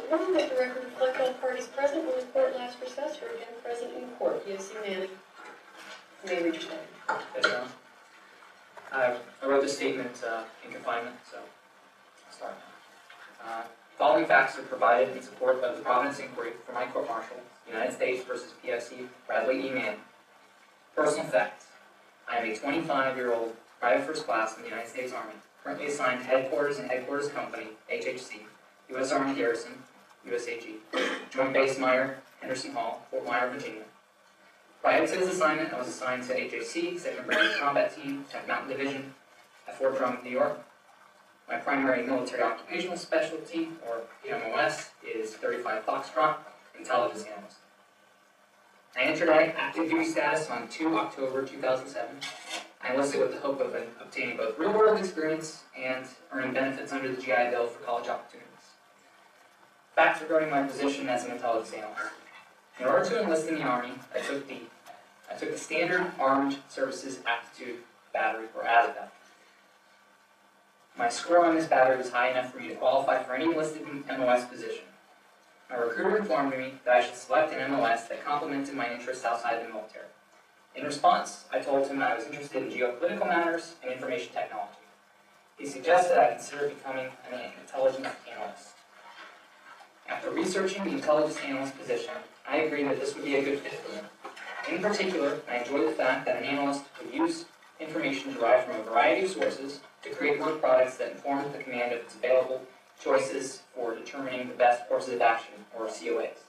Order that the record reflect all parties present when the court last recessed or again present in court. Yes, you may. You may read your statement. Yes, Your Honor. I wrote this statement in confinement, so I'll start now. Following facts are provided in support of the Providence Inquiry for my court-martial, United States versus PFC Bradley Mannings. Personal facts. I am a 25-year-old private first class in the United States Army, currently assigned to Headquarters and Headquarters Company, HHC, U.S. Army Garrison, USAG, Joint Base Meyer, Henderson Hall, Fort Myer, Virginia. Prior to this assignment, I was assigned to HHC, 2nd Brigade Combat Team, 10th Mountain Division, at Fort Drum, New York. My primary military occupational specialty, or PMOS, is 35 Foxtrot, Intelligence Analyst. I entered active duty status on 2 October 2007. I enlisted with the hope of obtaining both real-world experience and earning benefits under the GI Bill for college opportunities. Facts regarding my position as an intelligence analyst. In order to enlist in the Army, I took the Standard Armed Services Aptitude Battery, or ASVAB. My score on this battery was high enough for me to qualify for any enlisted MOS position. My recruiter informed me that I should select an MOS that complemented my interests outside the military. In response, I told him that I was interested in geopolitical matters and information technology. He suggested I consider becoming an intelligence analyst. After researching the intelligence analyst position, I agreed that this would be a good fit for me. In particular, I enjoy the fact that an analyst would use information derived from a variety of sources to create work products that inform the command of its available choices for determining the best courses of action, or COAs.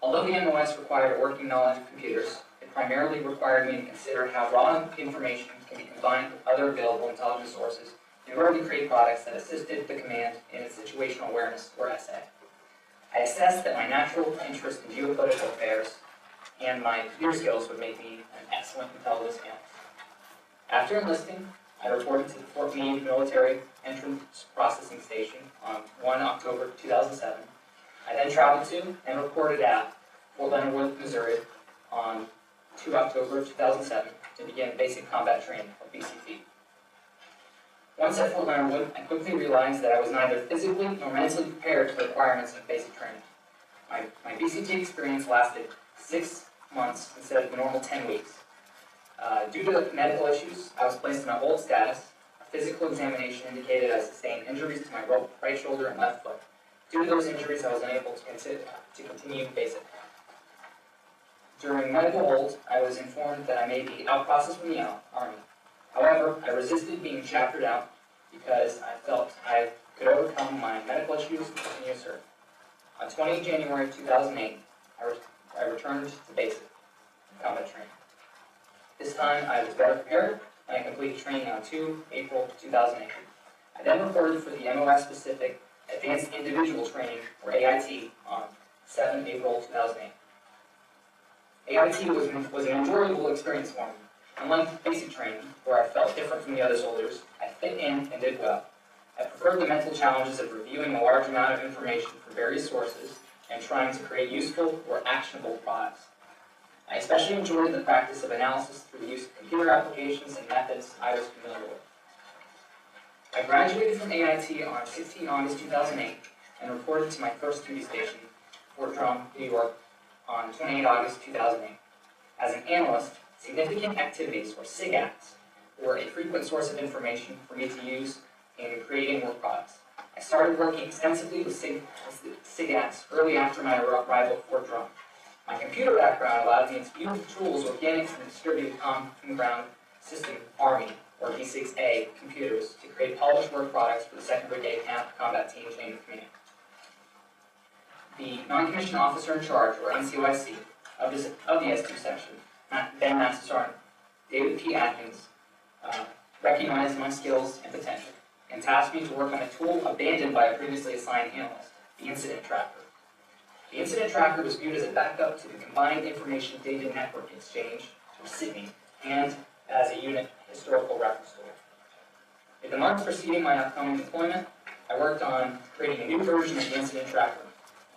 Although the MOS required a working knowledge of computers, it primarily required me to consider how raw information can be combined with other available intelligence sources in order to create products that assisted the command in its situational awareness, or SA. I assessed that my natural interest in geopolitical affairs and my computer skills would make me an excellent intelligence analyst. After enlisting, I reported to the Fort Meade Military Entrance Processing Station on 1 October 2007. I then traveled to and reported at Fort Leonard Wood, Missouri on 2 October 2007 to begin basic combat training, or BCT. Once at Fort Leonard Wood, I quickly realized that I was neither physically nor mentally prepared for the requirements of basic training. My BCT experience lasted 6 months instead of the normal 10 weeks. Due to medical issues, I was placed in a hold status. A physical examination indicated I sustained injuries to my right shoulder and left foot. Due to those injuries, I was unable to continue basic. During medical hold, I was informed that I may be out-processed from the Army. However, I resisted being chaptered out because I felt I could overcome my medical issues and continue to serve. On 20 January 2008, I returned to basic combat training. This time, I was better prepared, and I completed training on 2 April 2008. I then reported for the MOS-specific Advanced Individual Training, or AIT, on 7 April 2008. AIT was an enjoyable experience for me. Unlike basic training, where I felt different from the other soldiers, I fit in and did well. I preferred the mental challenges of reviewing a large amount of information from various sources and trying to create useful or actionable products. I especially enjoyed the practice of analysis through the use of computer applications and methods I was familiar with. I graduated from AIT on 16 August 2008 and reported to my first duty station, Fort Drum, New York, on 28 August 2008. As an analyst, significant activities, or SIGACts, were a frequent source of information for me to use in creating work products. I started working extensively with SIGACts early after my arrival at Fort Drum. My computer background allowed me to use the tools organic from the Distributed Common Ground System Army, or D6A, computers to create polished work products for the 2nd Brigade Combat Team Chain of Command. The Non-Commissioned Officer in Charge, or NCOIC, of the S2 section, then Master Sergeant David P. Atkins, recognized my skills and potential and tasked me to work on a tool abandoned by a previously assigned analyst, the Incident Tracker. The Incident Tracker was viewed as a backup to the Combined Information Data Network Exchange, or CIDNE, and as a unit historical reference tool. In the months preceding my upcoming deployment, I worked on creating a new version of the Incident Tracker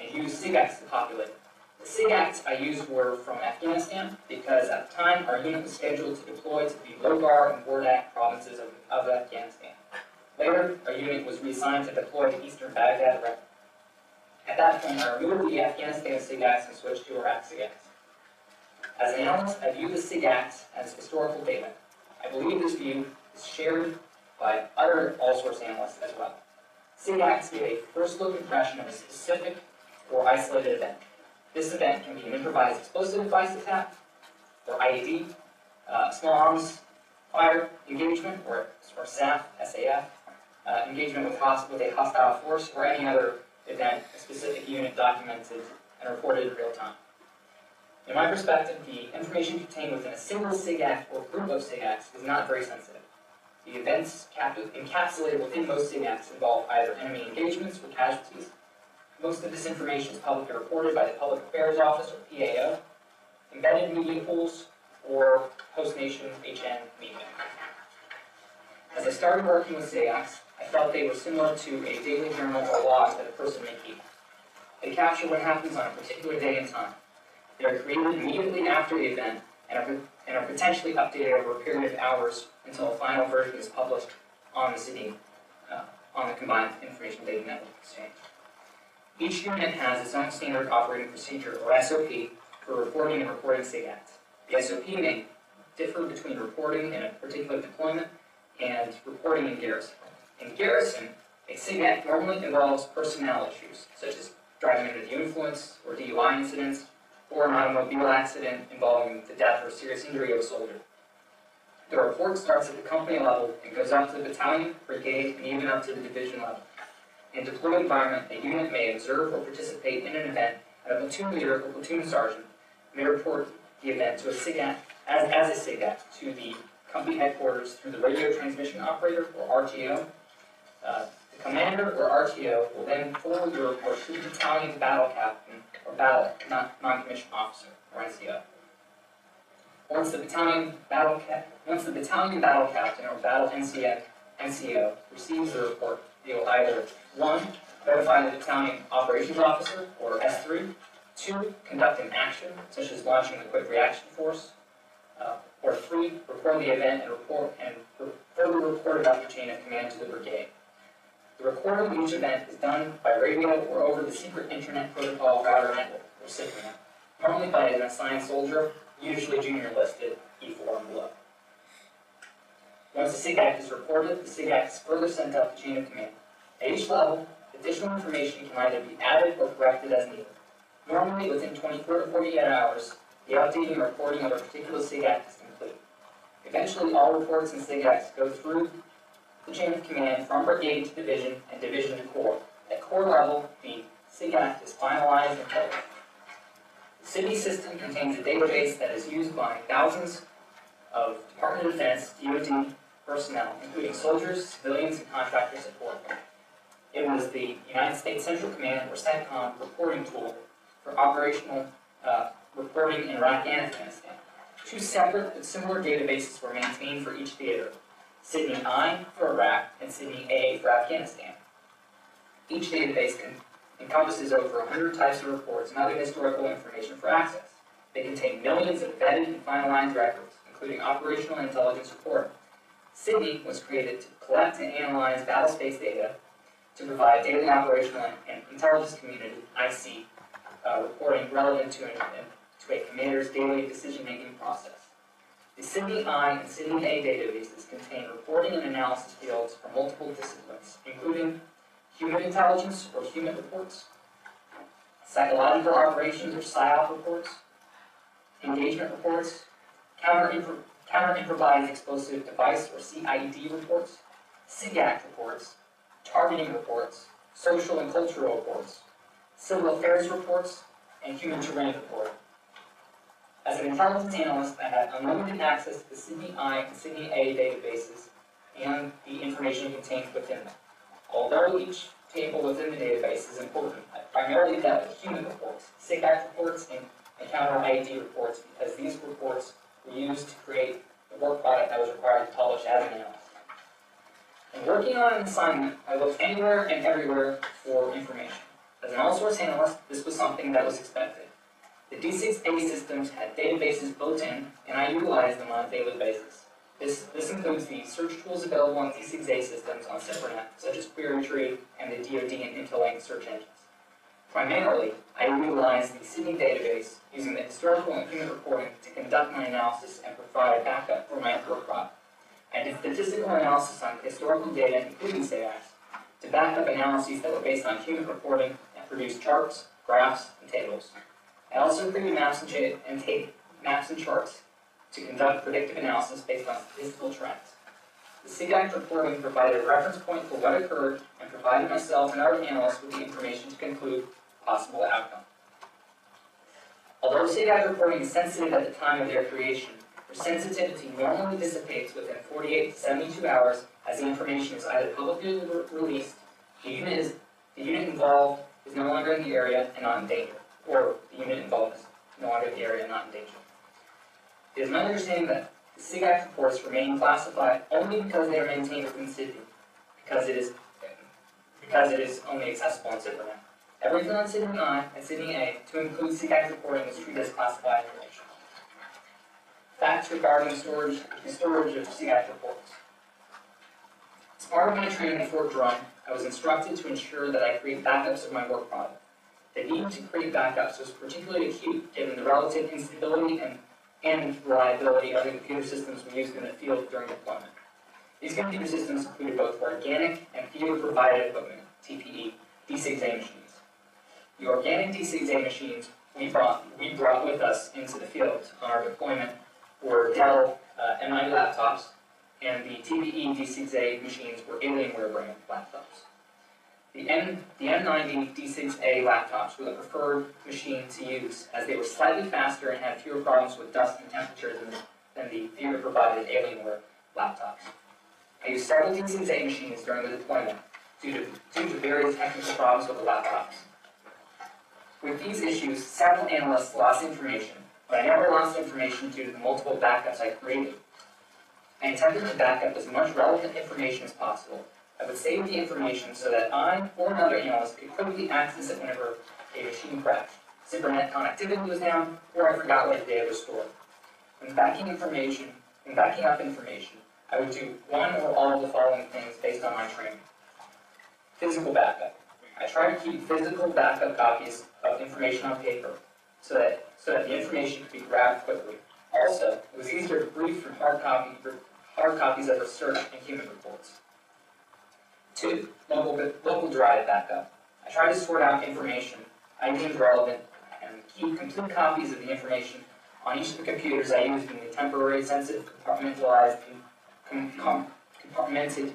and used SIGACts to populate it. The SIGACts I used were from Afghanistan because at the time our unit was scheduled to deploy to the Logar and Wardak provinces of Afghanistan. Later, our unit was reassigned to deploy to eastern Baghdad, Iraq. At that point, I removed the Afghanistan SIGACs and switched to Iraq SIGACs. As an analyst, I view the SIGACs as historical data. I believe this view is shared by other all-source analysts as well. SIGACs give a first-look impression of a specific or isolated event. This event can be an improvised explosive device attack, or IED, small arms fire engagement, or SAF, engagement with a hostile force, or any other event a specific unit documented and reported in real time. In my perspective, the information contained within a single SIGAC or group of SIGACs is not very sensitive. The events encapsulated within most SIGACs involve either enemy engagements or casualties. Most of this information is publicly reported by the Public Affairs Office, or PAO, embedded media pools, or post-nation HN media. As I started working with SIGACs, I felt they were similar to a daily journal or log that a person may keep. They capture what happens on a particular day and time. They are created immediately after the event and are potentially updated over a period of hours until a final version is published on the city, on the Combined Information Data Network Exchange. Each unit has its own standard operating procedure, or SOP, for reporting and reporting SIGACs. The SOP may differ between reporting in a particular deployment and reporting in garrison. In garrison, a SIGAC normally involves personnel issues, such as driving under the influence or DUI incidents, or an automobile accident involving the death or serious injury of a soldier. The report starts at the company level and goes up to the battalion, brigade, and even up to the division level. In a deployed environment, a unit may observe or participate in an event, and a platoon leader or platoon sergeant may report the event to a SIGAC, as a SIGAC, to the company headquarters through the radio transmission operator, or RTO. The commander, or RTO, will then forward the report to the battalion battle captain, or non-commissioned officer, or NCO. Once the battalion battle captain, or battle NCO, receives the report, they will either 1. Notify the battalion operations officer, or S3, 2. Conduct an action, such as launching the quick reaction force, or 3. Report the event and further report it up the chain of command to the brigade. The recording of each event is done by radio or over the Secret Internet Protocol Router Network, or SIPRNet, normally by an assigned soldier, usually junior listed, E4 and below. Once the SIGAC is reported, the SIGAC is further sent up the chain of command. At each level, additional information can either be added or corrected as needed. Normally, within 24 to 48 hours, the updating and reporting of a particular SIGAC is complete. Eventually, all reports and SIGACs go through the chain of command from brigade to division and division to corps. At corps level, the SIGAC is finalized and published. The city system contains a database that is used by thousands of Department of Defense, DoD personnel, including soldiers, civilians, and contractor support. It was the United States Central Command, or CENTCOM, reporting tool for operational reporting in Iraq and Afghanistan. Two separate but similar databases were maintained for each theater: Sydney I for Iraq and Sydney A for Afghanistan. Each database encompasses over 100 types of reports and other historical information for access. They contain millions of vetted and finalized records, including operational and intelligence reporting. Sydney was created to collect and analyze battle space data to provide daily operational and intelligence community, IC, reporting relevant to a commander's daily decision-making process. The Sydney I and Sydney A databases contain reporting and analysis fields for multiple disciplines, including human intelligence, or human reports, psychological operations, or PSYOP reports, engagement reports, counter-improvised explosive device, or CIED reports, SIGAC reports, targeting reports, social and cultural reports, civil affairs reports, and human terrain reporting. As an intelligence analyst, I had unlimited access to the Sydney I and Sydney A databases and the information contained within them. Although each table within the database is important, I primarily dealt with human reports, SIGAC reports, and counter-IED reports, because these reports were used to create the work product I was required to publish as an analyst. In working on an assignment, I looked anywhere and everywhere for information. As an all-source analyst, this was something that was expected. The D6A systems had databases built in, and I utilized them on a daily basis. This includes the search tools available on D6A systems on SIPRNet, such as Query Tree and the DoD and Intelink search engines. Primarily, I utilize the Sydney database using the historical and human reporting to conduct my analysis and provide backup for my work product. I did statistical analysis on historical data, including SAGACs, to back up analyses that were based on human reporting and produced charts, graphs, and tables. I also created maps and charts to conduct predictive analysis based on statistical trends. The SIGAC reporting provided a reference point for what occurred and provided myself and other analysts with the information to conclude possible outcome. Although SIGAC reporting is sensitive at the time of their creation, their sensitivity normally dissipates within 48 to 72 hours as the information is either publicly released, the unit involved is no longer in the area and not in danger, or the unit involved is no longer in the area and not in danger. It is my understanding that the SIGAC reports remain classified only because they are maintained within Sydney, because it is only accessible in Sydney. Everything on Sydney I and Sydney A to include SIGAC reporting is treated as classified information. Facts regarding the storage of SIGAC reports. As part of my training at Fort Drum, I was instructed to ensure that I create backups of my work product. The need to create backups was particularly acute given the relative instability and reliability of the computer systems we used in the field during deployment. These computer systems included both organic and field-provided equipment, TPE, D6A machines. The organic D6A machines we brought with us into the field on our deployment were Dell M9 laptops, and the TPE D6A machines were Alienware brand laptops. The M90 D6A laptops were the preferred machine to use as they were slightly faster and had fewer problems with dust and temperature than the theater-provided Alienware laptops. I used several D6A machines during the deployment due to various technical problems with the laptops. With these issues, several analysts lost information, but I never lost information due to the multiple backups I created. I attempted to back up as much relevant information as possible. I would save the information so that I or another analyst could quickly access it whenever a machine crashed, ZipperNet connectivity was down, or I forgot where the data was stored. When backing up information, I would do one or all of the following things based on my training. Physical backup. I try to keep physical backup copies of information on paper so that the information could be grabbed quickly. Also, it was easier to read from hard copies of research and human reports. 2. Local drive backup. I try to sort out information I deemed relevant and keep complete copies of the information on each of the computers I used in the temporary sensitive compartmented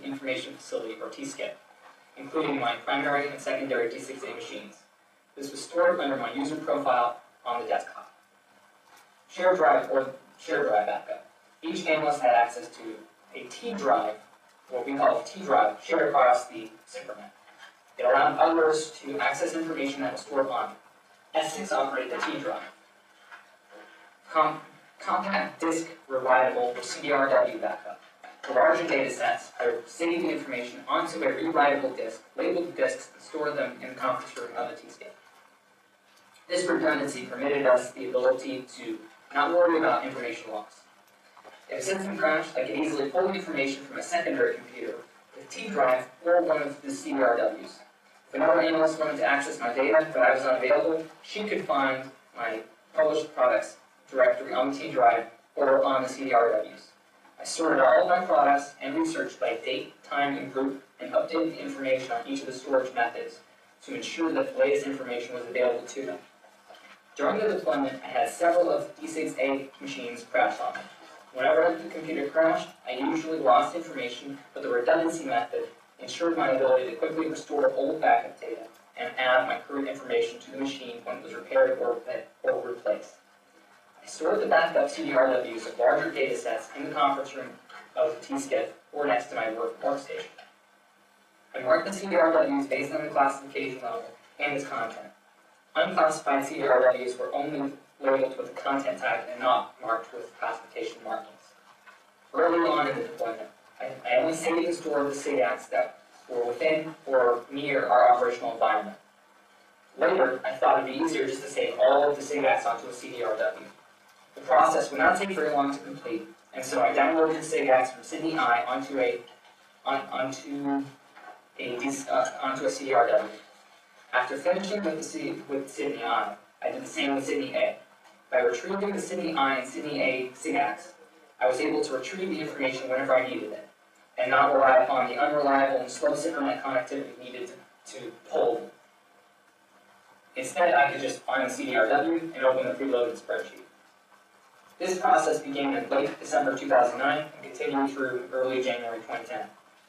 information facility, or TSCIF, including my primary and secondary D6A machines. This was stored under my user profile on the desktop. Shared drive backup. Each analyst had access to a T drive, what we call a T drive, shared across the ZipperNet. It allowed others to access information that was stored on S6 operated the T drive. Compact disk reliable or CDRW backup. For larger data sets, I would save the information onto a rewritable disk, label the disks, and store them in the conference room of the TSCIF. This redundancy permitted us the ability to not worry about information loss. If a system crashed, I could easily pull the information from a secondary computer, the T drive, or one of the CDRWs. If another analyst wanted to access my data but I was unavailable, she could find my published products directory on the T drive or on the CDRWs. I sorted all of my products and research by date, time, and group, and updated the information on each of the storage methods to ensure that the latest information was available to them. During the deployment, I had several of D6A machines crash on me. Whenever the computer crashed, I usually lost information, but the redundancy method ensured my ability to quickly restore old backup data and add my current information to the machine when it was repaired or replaced. I stored the backup CDRWs of larger data sets in the conference room of the TSCIF or next to my workstation. I marked the CDRWs based on the classification level and its content. Unclassified CDRWs were only labeled with the content tag and not marked with classification markings. Early on in the deployment, I only saved and stored the SIGACs that were within or near our operational environment. Later, I thought it would be easier just to save all of the SIGACs onto a CDRW. The process would not take very long to complete, and so I downloaded the SIGACs from Sydney I onto a CDRW. After finishing with Sydney I did the same with Sydney A. By retrieving the Sydney I and Sydney A SIGACs, I was able to retrieve the information whenever I needed it, and not rely upon the unreliable and slow internet connectivity needed to pull them. Instead, I could just find the CDRW and open the preloaded spreadsheet. This process began in late December 2009 and continued through early January 2010.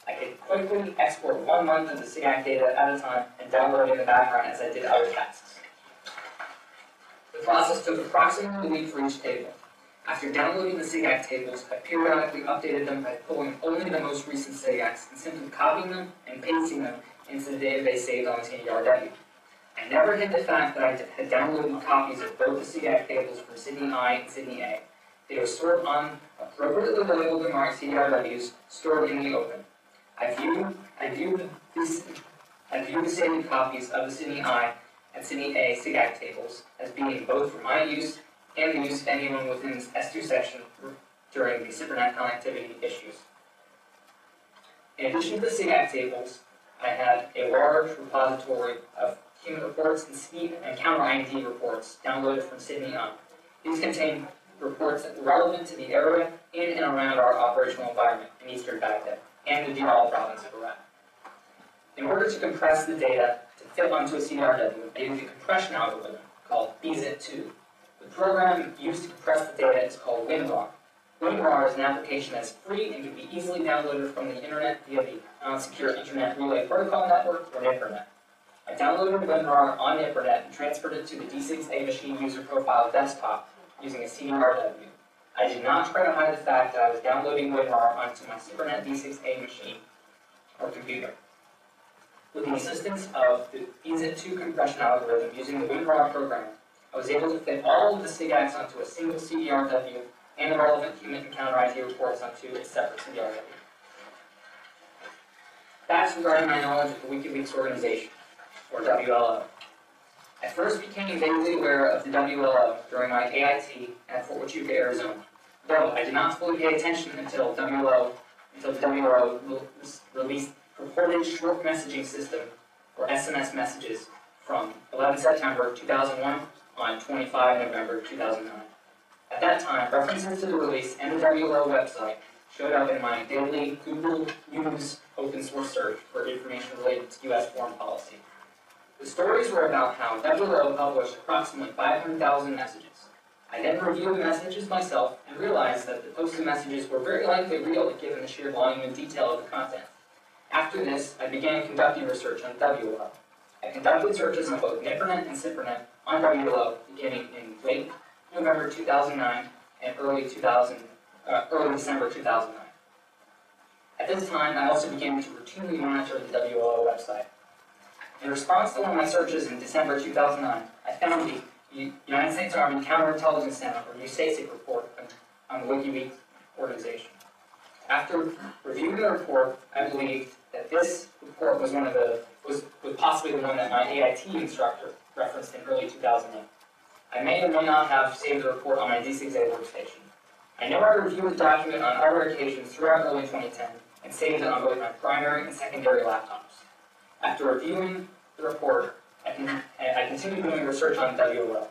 I could quickly export 1 month of the SIGAC data at a time and download it in the background as I did other tasks. The process took approximately a week for each table. After downloading the SIGAC tables, I periodically updated them by pulling only the most recent SIGACs and simply copying them and pasting them into the database saved on the CDRW. I never hid the fact that I had downloaded copies of both the SIGAC tables from Sydney I and Sydney A. They were stored on appropriately labeled and marked CDRWs stored in the open. I viewed the saved copies of the Sydney I and Sydney A SIGAC tables as being both for my use and the use of anyone within this S2 section during the SIPRNet connectivity issues. In addition to the SIGAC tables, I had a large repository of human reports and speed and counter ID reports downloaded from Sydney I. These contain reports that were relevant to the area in and around our operational environment in eastern Baghdad and the Diriyah province of Iraq. In order to compress the data to fit onto a CDRW, I used a compression algorithm called BZIP2. The program used to compress the data is called WinRAR. WinRAR is an application that is free and can be easily downloaded from the internet via the Non-Secure Internet Relay Protocol Network, or NIPRNet. I downloaded WinRAR on NIPRNet and transferred it to the D6A machine user profile desktop using a CDRW. I did not try to hide the fact that I was downloading WinRAR onto my SIPRNet D6A machine or computer. With the assistance of the BZIP2 compression algorithm using the WinRAR program, I was able to fit all of the SIGACs onto a single CDRW and the relevant human and counter ID reports onto a separate CDRW. That's regarding my knowledge of the WikiLeaks organization, or WLO. I first became vaguely aware of the WLO during my AIT at Fort Huachuca, Arizona, though I did not fully pay attention until the WLO released purported short messaging system, or SMS messages, from 11 September 2001 on 25 November 2009. At that time, references to the release and the WLO website showed up in my daily Google News open source search for information related to U.S. foreign policy. The stories were about how WLO published approximately 500,000 messages. I then reviewed the messages myself and realized that the posted messages were very likely real given the sheer volume and detail of the content. After this, I began conducting research on WLO. I conducted searches on both NIPRNet and SIPRNet on WLO beginning in late November 2009 and early December 2009. At this time, I also began to routinely monitor the WLO website. In response to one of my searches in December 2009, I found the United States Army Counterintelligence Center, or USASIC report on the WikiLeaks organization. After reviewing the report, I believed that this report was possibly the one that my AIT instructor referenced in early 2008. I may or may not have saved the report on my D6A workstation. I know I reviewed the document on other occasions throughout early 2010 and saved it on both my primary and secondary laptops. After reviewing the report, I continued doing research on WLO.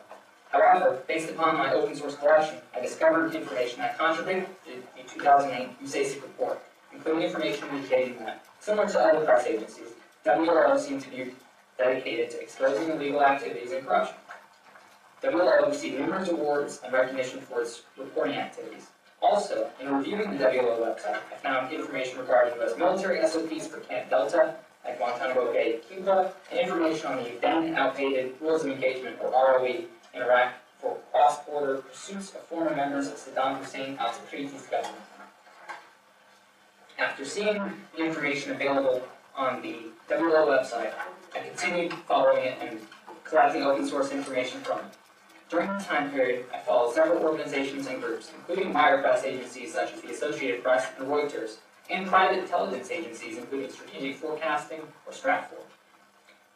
However, based upon my open source collection, I discovered information that contradicted the 2008 USASIC report, including information indicating that, similar to other press agencies, WLO seemed to be dedicated to exposing illegal activities and corruption. WLO received numerous awards and recognition for its reporting activities. Also, in reviewing the WLO website, I found information regarding U.S. military SOPs for Camp Delta at Guantanamo Bay, Cuba, and information on the then outdated Rules of Engagement, or ROE, in Iraq for cross-border pursuits of former members of Saddam Hussein al-Sakriti's government. After seeing the information available on the WLO website, I continued following it and collecting open source information from it. During this time period, I followed several organizations and groups, including wire press agencies such as the Associated Press and Reuters, and private intelligence agencies, including Strategic Forecasting or Stratfor.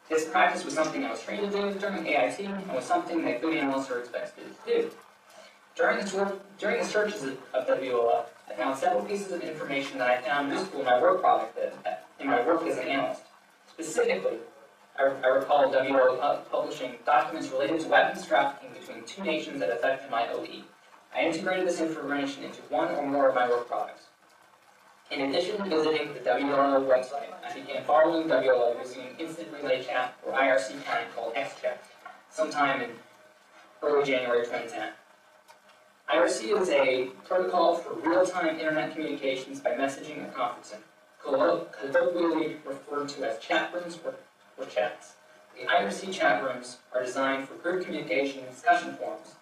This practice was something I was trained to do during AIT and was something that good analysts are expected to do. During the searches of WLO, I found several pieces of information that I found useful in my work as an analyst. Specifically, I recall WO publishing documents related to weapons trafficking between two nations that affected my OE. I integrated this information into one or more of my work products. In addition to visiting the WLO website, I began following WLO using an instant relay chat or IRC client called XChat sometime in early January 2010. IRC is a protocol for real-time internet communications by messaging or conferencing, colloquially referred to as chat rooms or chats. The IRC chat rooms are designed for group communication and discussion forums.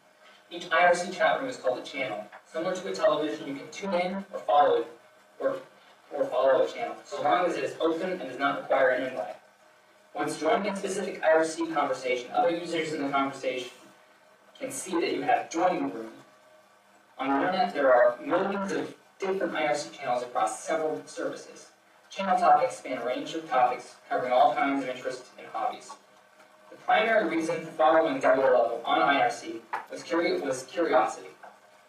Each IRC chat room is called a channel. Similar to a television, you can tune in or follow a channel, so long as it is open and does not require an invite. Once joining a specific IRC conversation, other users in the conversation can see that you have joined the room. On the internet, there are millions of different IRC channels across several services. Channel topics span a range of topics covering all kinds of interests and hobbies. The primary reason for following WLO on IRC was curiosity,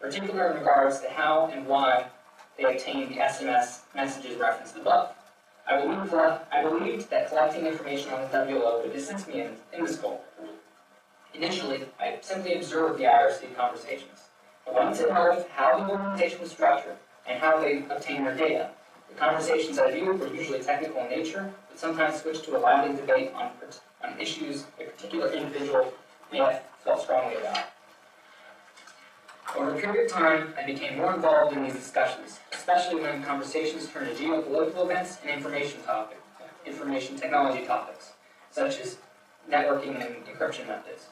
particularly in regards to how and why they obtained the SMS messages referenced above. I believed that collecting information on the WLO would assist me in this goal. Initially, I simply observed the IRC conversations. I wanted to know how the organization was structured and how they obtained their data. The conversations I viewed were usually technical in nature, but sometimes switched to a lively debate on issues a particular individual may have felt strongly about. Over a period of time, I became more involved in these discussions, especially when conversations turned to geopolitical events and information technology topics, such as networking and encryption methods.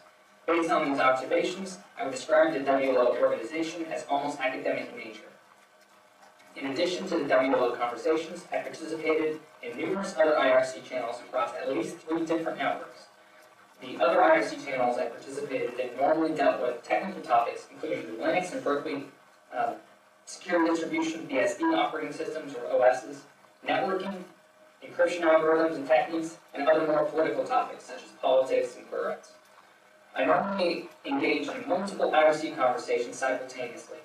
Based on these observations, I would describe the WLO organization as almost academic in nature. In addition to the WLO conversations, I participated in numerous other IRC channels across at least 3 different networks. The other IRC channels I participated in normally dealt with technical topics, including the Linux and Berkeley secure distribution, BSD operating systems or OSs, networking, encryption algorithms and techniques, and other more political topics such as politics and queer rights. I normally engaged in multiple IRC conversations simultaneously,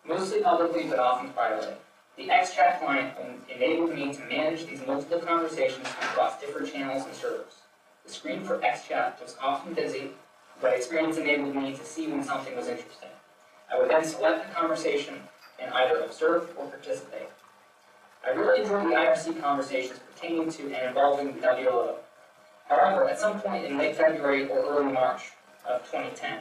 mostly publicly but often privately. The XChat client enabled me to manage these multiple conversations across different channels and servers. The screen for XChat was often busy, but experience enabled me to see when something was interesting. I would then select the conversation and either observe or participate. I really enjoyed the IRC conversations pertaining to and involving the WLO. However, at some point in late February or early March of 2010,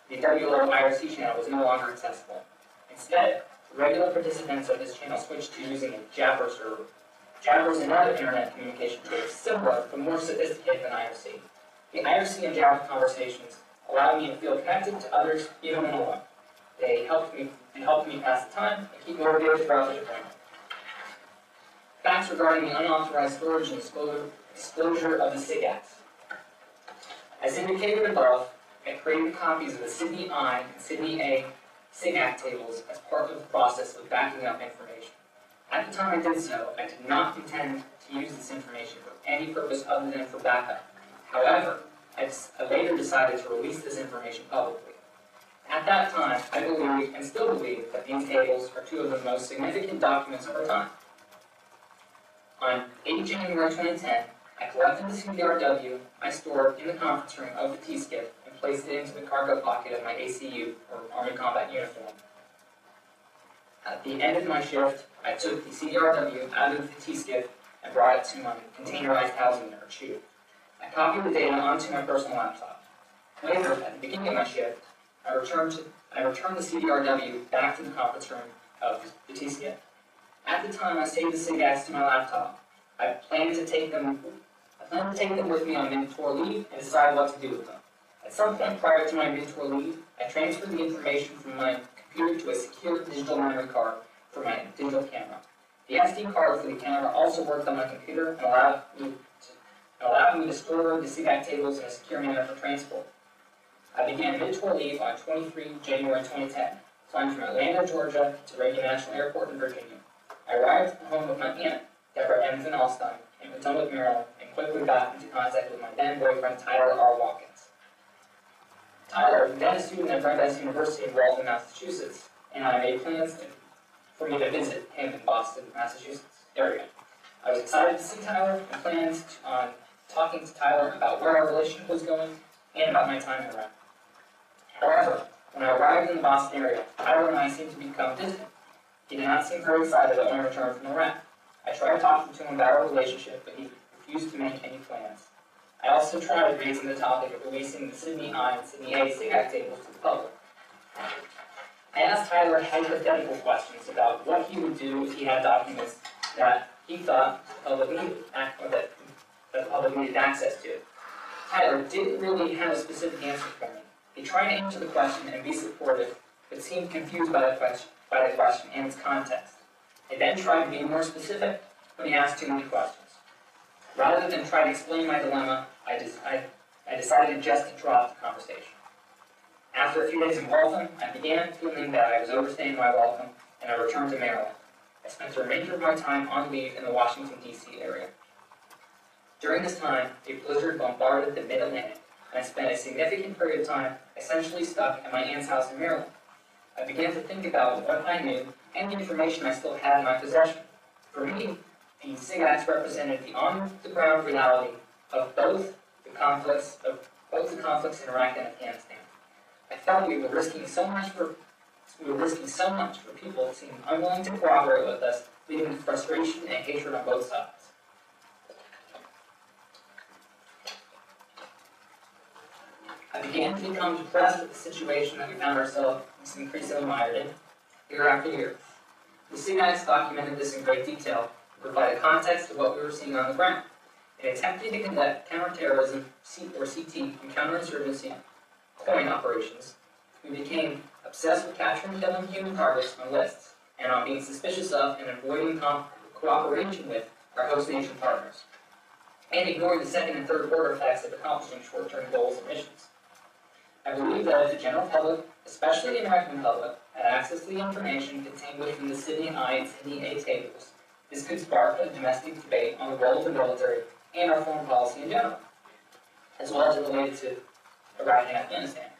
the WLO IRC channel was no longer accessible. Instead, regular participants of this channel switched to using a Jabber server. Jabber is another internet communication tool similar but more sophisticated than IRC. The IRC and Jabber conversations allowed me to feel connected to others even when alone. They helped me pass the time and keep motivated throughout the deployment. Facts regarding the unauthorized storage and disclosure of the SIG Acts. As indicated above, I created copies of the Sydney I and Sydney A SIG Act tables as part of the process of backing up information. At the time I did so, I did not intend to use this information for any purpose other than for backup. However, I later decided to release this information publicly. At that time, I believed, and still believe, that these tables are 2 of the most significant documents of our time. On 8 January 2010, I collected the CDRW I stored in the conference room of the T-skip and placed it into the cargo pocket of my ACU, or Army Combat Uniform. At the end of my shift, I took the CDRW out of the T-skip and brought it to my containerized housing, or CHU. I copied the data onto my personal laptop. Later, at the beginning of my shift, I returned the CDRW back to the conference room of the T-skip. At the time I saved the SIG Acts to my laptop, I planned to take them with me on mid-tour leave and decide what to do with them. At some point prior to my mid-tour leave, I transferred the information from my computer to a secure digital memory card for my digital camera. The SD card for the camera also worked on my computer and allowed me to store the SIG Act tables in a secure manner for transport. I began mid-tour leave on 23 January 2010, flying from Atlanta, Georgia to Reagan National Airport in Virginia. I arrived at home with my aunt, Deborah M. Van Alstyne, in Potomac, Maryland, and quickly got into contact with my then-boyfriend, Tyler R. Watkins. Tyler, then a student at Brandeis University in Walton, Massachusetts, and I made plans for me to visit him in Boston, Massachusetts area. I was excited to see Tyler and planned on talking to Tyler about where our relationship was going and about my time in Iraq. However, when I arrived in the Boston area, Tyler and I seemed to become distant. He did not seem very excited about my return from Iraq. I tried talking to him about our relationship, but he refused to make any plans. I also tried raising the topic of releasing the Sydney I and Sydney A SIGAC tables to the public. I asked Tyler hypothetical questions about what he would do if he had documents that he thought the public needed, or that the public needed access to. Tyler didn't really have a specific answer for me. He tried to answer the question and be supportive, but seemed confused by the question and its context. I then tried to be more specific, but he asked too many questions. Rather than try to explain my dilemma, I decided just to drop the conversation. After a few days in Waltham, I began feeling that I was overstaying my welcome, and I returned to Maryland. I spent the remainder of my time on leave in the Washington, D.C. area. During this time, a blizzard bombarded the Mid-Atlantic, and I spent a significant period of time essentially stuck at my aunt's house in Maryland. I began to think about what I knew and the information I still had in my possession. For me, the SIGACs represented the on-the-ground reality of both the conflicts in Iraq and Afghanistan. I felt we were risking so much for people who seemed unwilling to cooperate with us, leading to frustration and hatred on both sides. I began to become depressed with the situation that we found ourselves increasingly mired in, year after year. The SIGACs documented this in great detail, to provide a context to what we were seeing on the ground. In attempting to conduct counterterrorism, or CT, and counterinsurgency coin operations, we became obsessed with capturing and killing human targets on lists, and on being suspicious of and avoiding cooperation with our host nation partners, and ignoring the second and third order effects of accomplishing short-term goals and missions. I believe that if the general public, especially the American public, had access to the information contained within the Sydney I and Sydney A tables, this could spark a domestic debate on the role of the military and our foreign policy in general, as well as it related to Iraq and Afghanistan.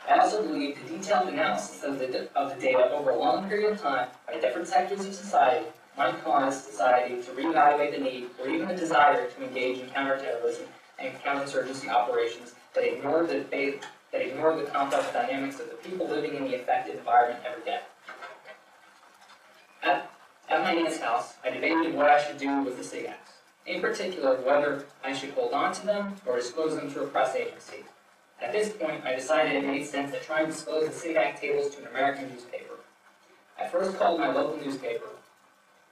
I also believe the detailed analysis of the data over a long period of time by different sectors of society might cause society to reevaluate the need or even the desire to engage in counterterrorism and counterinsurgency operations that ignore the complex dynamics of the people living in the affected environment every day. At my aunt's house, I debated what I should do with the SIGACs, in particular whether I should hold on to them or disclose them to a press agency. At this point, I decided it made sense to try and disclose the SIGAC tables to an American newspaper. I first called my local newspaper,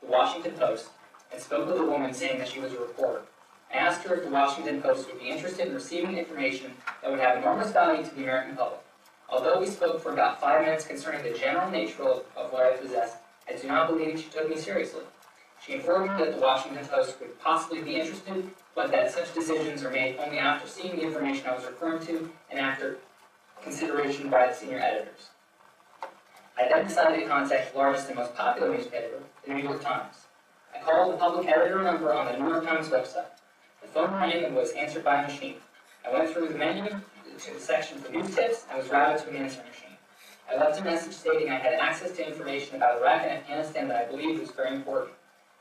the Washington Post, and spoke with a woman saying that she was a reporter. I asked her if the Washington Post would be interested in receiving information that would have enormous value to the American public. Although we spoke for about 5 minutes concerning the general nature of what I possessed, I do not believe she took me seriously. She informed me that the Washington Post would possibly be interested, but that such decisions are made only after seeing the information I was referring to and after consideration by the senior editors. I then decided to contact the largest and most popular newspaper, the New York Times. I called the public editor number on the New York Times website. The phone rang and was answered by a machine. I went through the menu to the section for news tips and was routed to an answering machine. I left a message stating I had access to information about Iraq and Afghanistan that I believed was very important.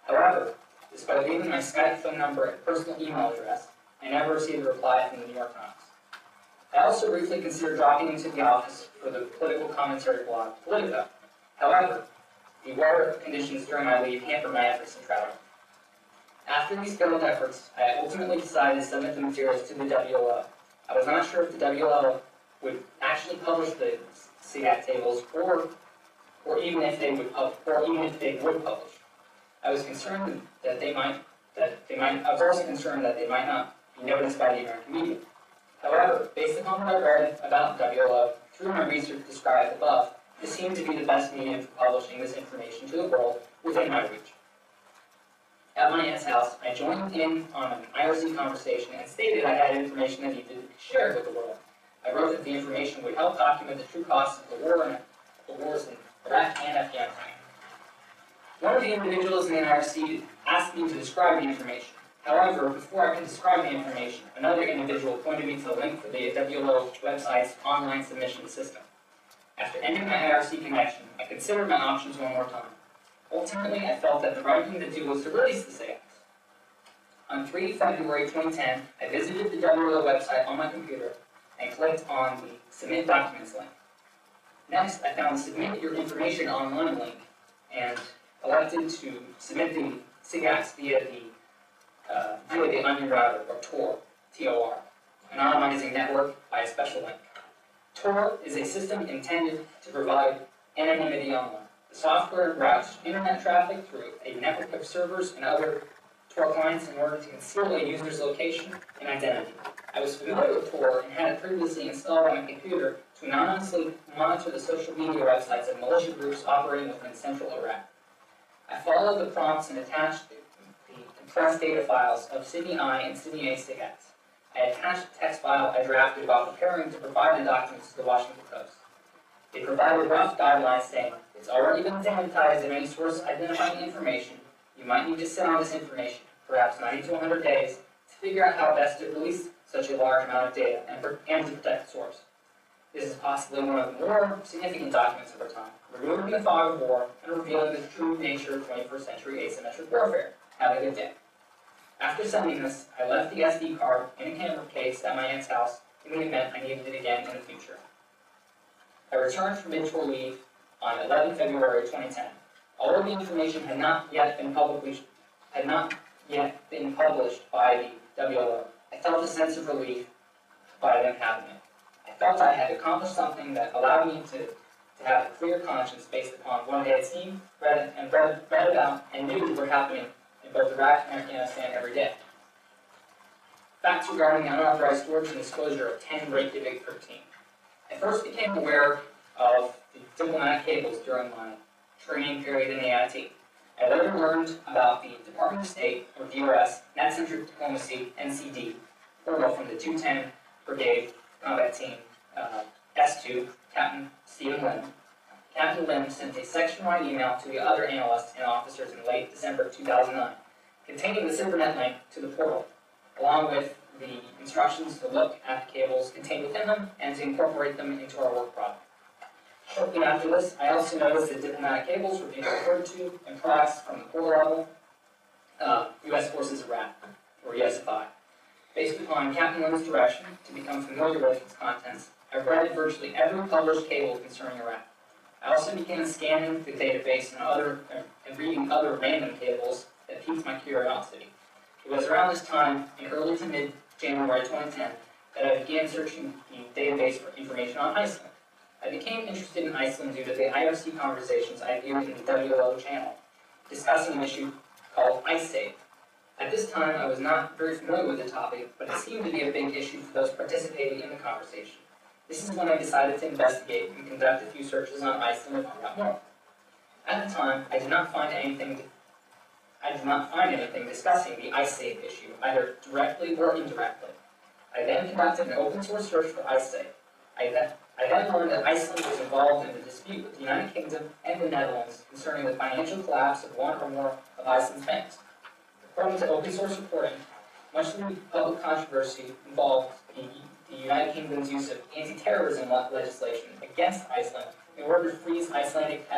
However, despite leaving my Skype phone number and personal email address, I never received a reply from the New York Times. I also briefly considered dropping into the office for the political commentary blog, Politico. However, the weather conditions during my leave hampered my efforts in travel. After these failed efforts, I ultimately decided to submit the materials to the WLO. I was not sure if the WLO would actually publish the SIGAC tables, or even if they would publish. I was concerned that they might. I was also concerned that they might not be noticed by the American media. However, based upon what I read about WLO through my research described above, this seemed to be the best medium for publishing this information to the world within my reach. At my aunt's house, I joined in on an IRC conversation and stated I had information that needed to be shared with the world. I wrote that the information would help document the true costs of the wars in Iraq and Afghanistan. One of the individuals in the IRC asked me to describe the information. However, before I could describe the information, another individual pointed me to the link for the WLO website's online submission system. After ending my IRC connection, I considered my options one more time. Ultimately, I felt that the right thing to do was to release the SIGACs. On 3 February 2010, I visited the WLO website on my computer and clicked on the Submit Documents link. Next, I found the Submit Your Information Online link and elected to submit the SIGACs via the Onion Router, or Tor, T-O-R, anonymizing network by a special link. Tor is a system intended to provide anonymity online. The software routes internet traffic through a network of servers and other Tor clients in order to conceal a user's location and identity. I was familiar with Tor and had it previously installed on my computer to anonymously monitor the social media websites of militia groups operating within central Iraq. I followed the prompts and attached the compressed data files of Sydney I and Sydney A SIGACs. I attached the text file I drafted while preparing to provide the documents to the Washington Post. They provided rough guidelines saying, it's already been sanitized in any source identifying the information. You might need to sit on this information, perhaps 90 to 100 days, to figure out how best to release such a large amount of data and to protect the source. This is possibly one of the more significant documents of our time, removing the fog of war and revealing the true nature of 21st century asymmetric warfare. Have a good day. After sending this, I left the SD card in a camera case at my aunt's house in the event I needed it again in the future. I returned from mid-tour leave on 11 February 2010. Although the information had not yet been published by the WLO, I felt a sense of relief by them having it. I felt I had accomplished something that allowed me to have a clear conscience based upon what I had seen, read about, and knew were happening in both Iraq and Afghanistan every day. Facts regarding the unauthorized storage and disclosure of 10 Reykjavik 13. I first became aware of the diplomatic cables during my training period in the AIT. I later learned about the Department of State, or DOS, Net-Centric Diplomacy, NCD, portal from the 210 Brigade Combat Team, S2, Captain Stephen Lim. Captain Lim sent a section-wide email to the other analysts and officers in late December 2009, containing the SIPRNet link to the portal, along with the instructions to look at the cables contained within them and to incorporate them into our work product. Shortly after this, I also noticed that diplomatic cables were being referred to in products from the core level, U.S. Forces Iraq, or USFI. Based upon Captain Lim's direction to become familiar with its contents, I read virtually every published cable concerning Iraq. I also began scanning the database and reading other random cables that piqued my curiosity. It was around this time, in early to mid-January 2010, that I began searching the database for information on Iceland. I became interested in Iceland due to the IRC conversations I viewed in the WLO channel, discussing an issue called IceSave. At this time, I was not very familiar with the topic, but it seemed to be a big issue for those participating in the conversation. This is when I decided to investigate and conduct a few searches on Iceland to find out more. At the time, I did not find anything discussing the IceSave issue, either directly or indirectly. I then conducted an open source search for IceSave. I then learned that Iceland was involved in a dispute with the United Kingdom and the Netherlands concerning the financial collapse of one or more of Iceland's banks. According to open source reporting, much of the public controversy involved the United Kingdom's use of anti-terrorism legislation against Iceland in order to freeze Icelandic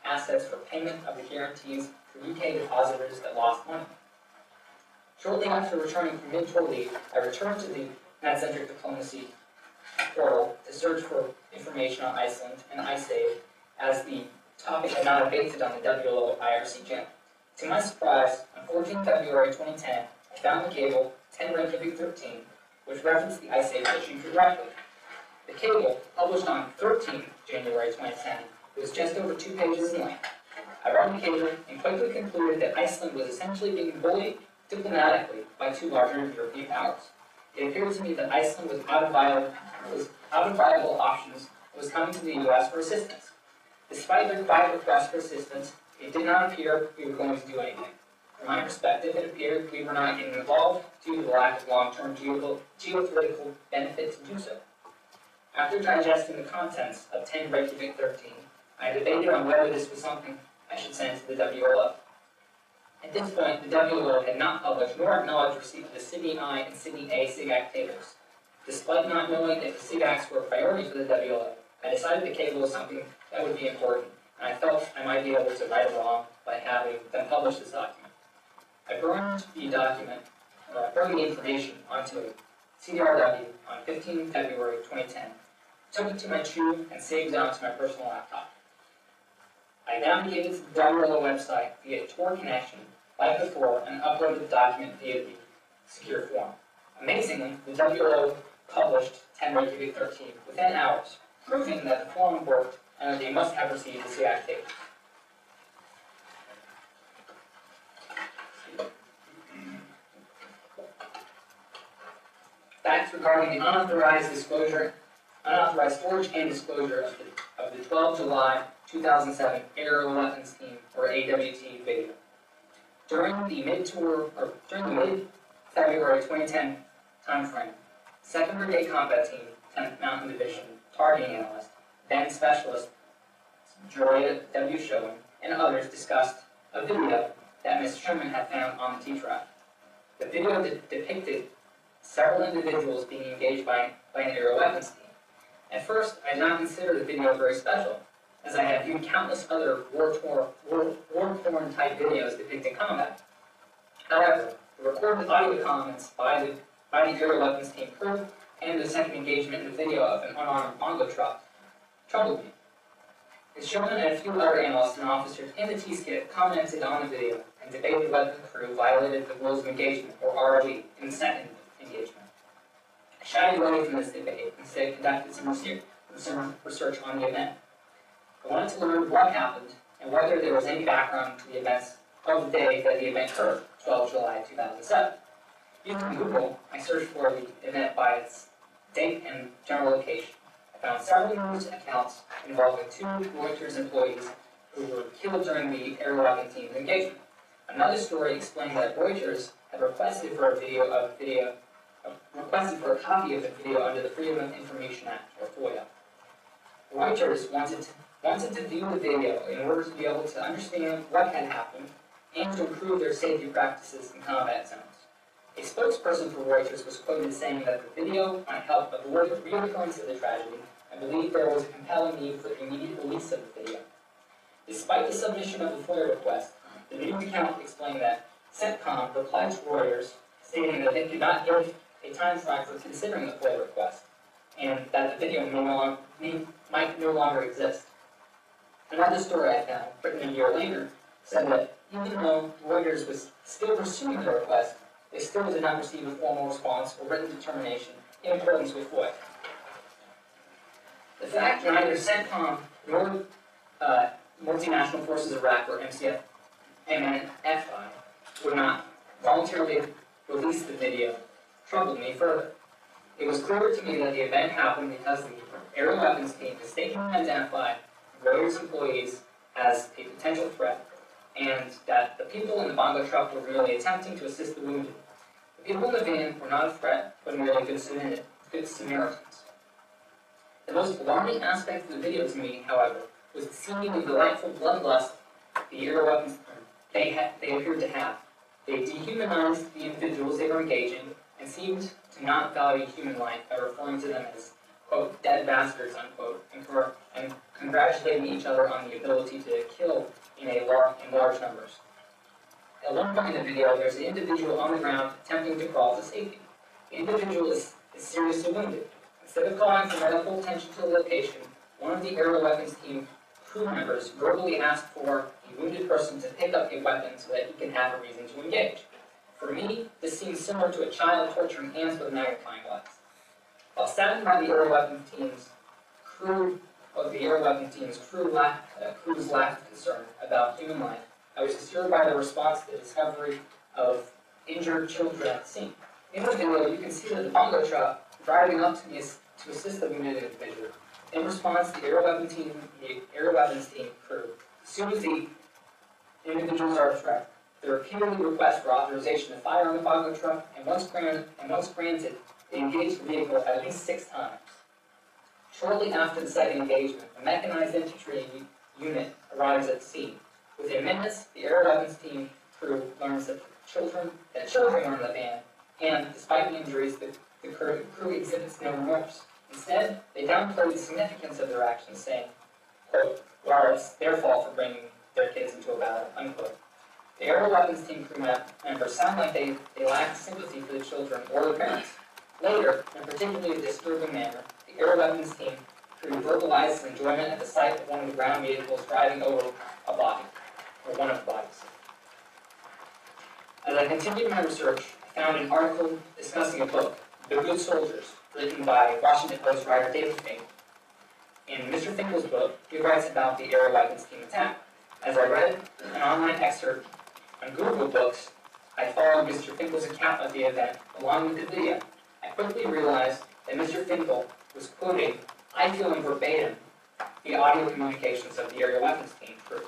assets for payment of the guarantees for UK depositors that lost money. Shortly after returning from mid-tour leave, I returned to the Net-Centric Diplomacy portal to search for information on Iceland and IceSave, as the topic had not abated on the WLO IRC channel. To my surprise, on 14 February 2010, I found the cable 10 Reykjavik 13, which referenced the IceSave issue directly. The cable, published on 13 January 2010, was just over 2 pages in length. I read the cable and quickly concluded that Iceland was essentially being bullied diplomatically by 2 larger European powers. It appeared to me that Iceland was out of viable options and was coming to the U.S. for assistance. Despite their quiet request for assistance, it did not appear we were going to do anything. From my perspective, it appeared we were not getting involved due to the lack of long-term geopolitical benefit to do so. After digesting the contents of 10 Reykjavik 13, I debated on whether this was something I should send to the WLO. At this point, the WLO had not published nor acknowledged receipt of the Sydney I and Sydney A SIGAC tables. Despite not knowing if the SIGACs were a priority for the WLO, I decided the cable was something that would be important, and I felt I might be able to right along by having them publish this document. I burned the document early information onto a CDRW on 15 February 2010, took it to my tube, and saved it onto my personal laptop. I navigated to the WRLO website via a Tor connection, like before, and uploaded the document via the secure form. Amazingly, the WRLO published 10.13 within hours, proving that the form worked and that they must have received the CI data. Facts regarding the unauthorized storage and disclosure of the 12 July 2007 Aerial Weapons Team, or AWT, video. During the mid-February 2010 timeframe, 2nd Brigade Combat Team, 10th Mountain Division, targeting analyst, then specialist Joy W. Sherman, and others discussed a video that Ms. Sherman had found on the T-Tribe. The video depicted several individuals being engaged by an aerial weapons team. At first, I did not consider the video very special, as I had viewed countless other war-torn type videos depicting combat. However, the recorded audio comments by the aerial weapons team crew and the second engagement in the video of an unarmed Bongo truck troubled me. Ms. Sherman and a few other analysts and officers in the T-Skit commented on the video and debated whether the crew violated the rules of engagement, or ROE, in the second engagement. I shied away from this debate, instead conducted some research on the event. I wanted to learn what happened and whether there was any background to the events of the day that the event occurred, 12 July 2007. Using Google, I searched for the event by its date and general location. I found several news accounts involving 2 Reuters employees who were killed during the aerial weapons team's engagement. Another story explained that Reuters had requested for a copy of the video under the Freedom of Information Act, or FOIA. Reuters wanted to view the video in order to be able to understand what had happened and to improve their safety practices in combat zones. A spokesperson for Reuters was quoted saying that the video might help avoid the reoccurrence of the tragedy and believed there was a compelling need for the immediate release of the video. Despite the submission of the FOIA request, the news account explained that CENTCOM replied to Reuters stating that they could not give a time frame for considering the FOIA request, and that the video might no longer exist. Another story I found, written a year later, said that even though Reuters was still pursuing the request, they still did not receive a formal response or written determination in accordance with FOIA. The fact that neither CENTCOM nor Multinational Forces Iraq, or MNFI, would not voluntarily release the video troubled me further. It was clear to me that the event happened because the aerial weapons team mistakenly identified Reuters employees as a potential threat, and that the people in the Bongo truck were merely attempting to assist the wounded. The people in the van were not a threat, but merely good Samaritans. The most alarming aspect of the video to me, however, was the seemingly delightful bloodlust the aerial weapons they appeared to have. They dehumanized the individuals they were engaging and seemed to not value human life by referring to them as, quote, dead bastards, unquote, and congratulating each other on the ability to kill in large numbers. At one point in the video, there's an individual on the ground attempting to crawl to safety. The individual is seriously wounded. Instead of calling for medical attention to the location, one of the aerial weapons team crew members verbally asked for the wounded person to pick up a weapon so that he can have a reason to engage. For me, this seems similar to a child torturing ants with a magnifying glass. While saddened by the aerial weapons team's crew's lack of concern about human life, I was disturbed by the response to the discovery of injured children at the scene. In the video, you can see that the Bongo truck driving up to assist the wounded individual. In response, the aerial weapons team crew, as soon as the individuals are a threat, they repeatedly request for authorization to fire on the Bongo truck, and once granted, they engage the vehicle at least 6 times. Shortly after the second engagement, a mechanized infantry unit arrives at the scene. Within minutes, the aerial weapons team crew learns that children are in the van, and despite the injuries, the crew exhibits no remorse. Instead, they downplay the significance of their actions, saying, quote, well, it's their fault for bringing their kids into a battle, unquote. The aerial weapons team crew members sound like they lack sympathy for the children or their parents. Later, in a particularly disturbing manner, the aerial weapons team crew verbalizes enjoyment at the sight of one of the ground vehicles driving over a body, or one of the bodies. As I continued my research, I found an article discussing a book, The Good Soldiers, written by Washington Post writer David Finkel. In Mr. Finkel's book, he writes about the aerial weapons team attack. As I read an online excerpt on Google Books, I followed Mr. Finkel's account of the event along with the video. I quickly realized that Mr. Finkel was quoting, I feel in verbatim, the audio communications of the aerial weapons team crew.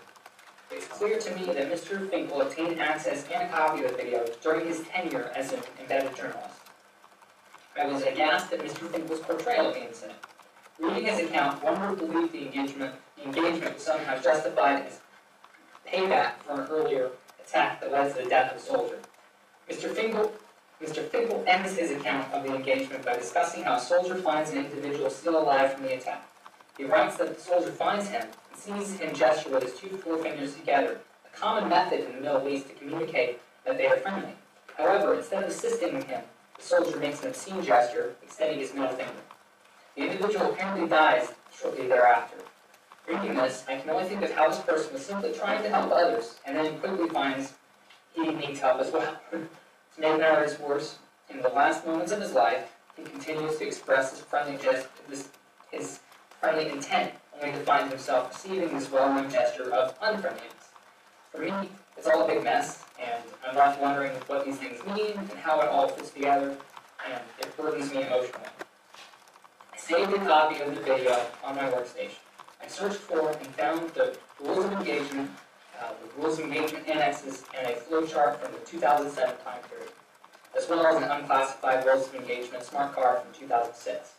It's clear to me that Mr. Finkel obtained access and a copy of the video during his tenure as an embedded journalist. I was aghast at Mr. Finkel's portrayal of the incident. Reading his account, one would believe the engagement was somehow justified as payback for an earlier attack that led to the death of a soldier. Mr. Finkel ends his account of the engagement by discussing how a soldier finds an individual still alive from the attack. He writes that the soldier finds him and sees him gesture with his two forefingers together, a common method in the Middle East to communicate that they are friendly. However, instead of assisting him, the soldier makes an obscene gesture, extending his middle finger. The individual apparently dies shortly thereafter. Reading this, I can only think of how this person was simply trying to help others, and then quickly finds he needs help as well. To make matters worse, in the last moments of his life, he continues to express his friendly intent, only to find himself receiving this well-known gesture of unfriendliness. For me, it's all a big mess, and I'm left wondering what these things mean and how it all fits together, and it burdens me emotionally. I saved a copy of the video on my workstation. I searched for and found the rules of engagement, annexes, and a flowchart from the 2007 time period, as well as an unclassified rules of engagement smart card from 2006.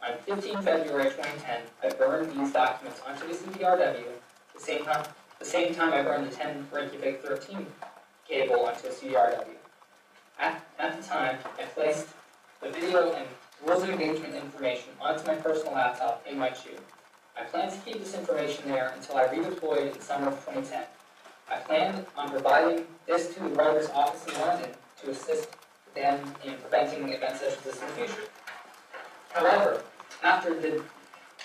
On 15 February 2010, I burned these documents onto the CDRW, the same time I burned the 10 Reykjavik 13 cable onto a CDRW. At the time, I placed the video and rules of engagement information onto my personal laptop in my shoe. I plan to keep this information there until I redeployed in the summer of 2010. I planned on providing this to the writer's office in London to assist them in preventing events such as this in the future. However, after the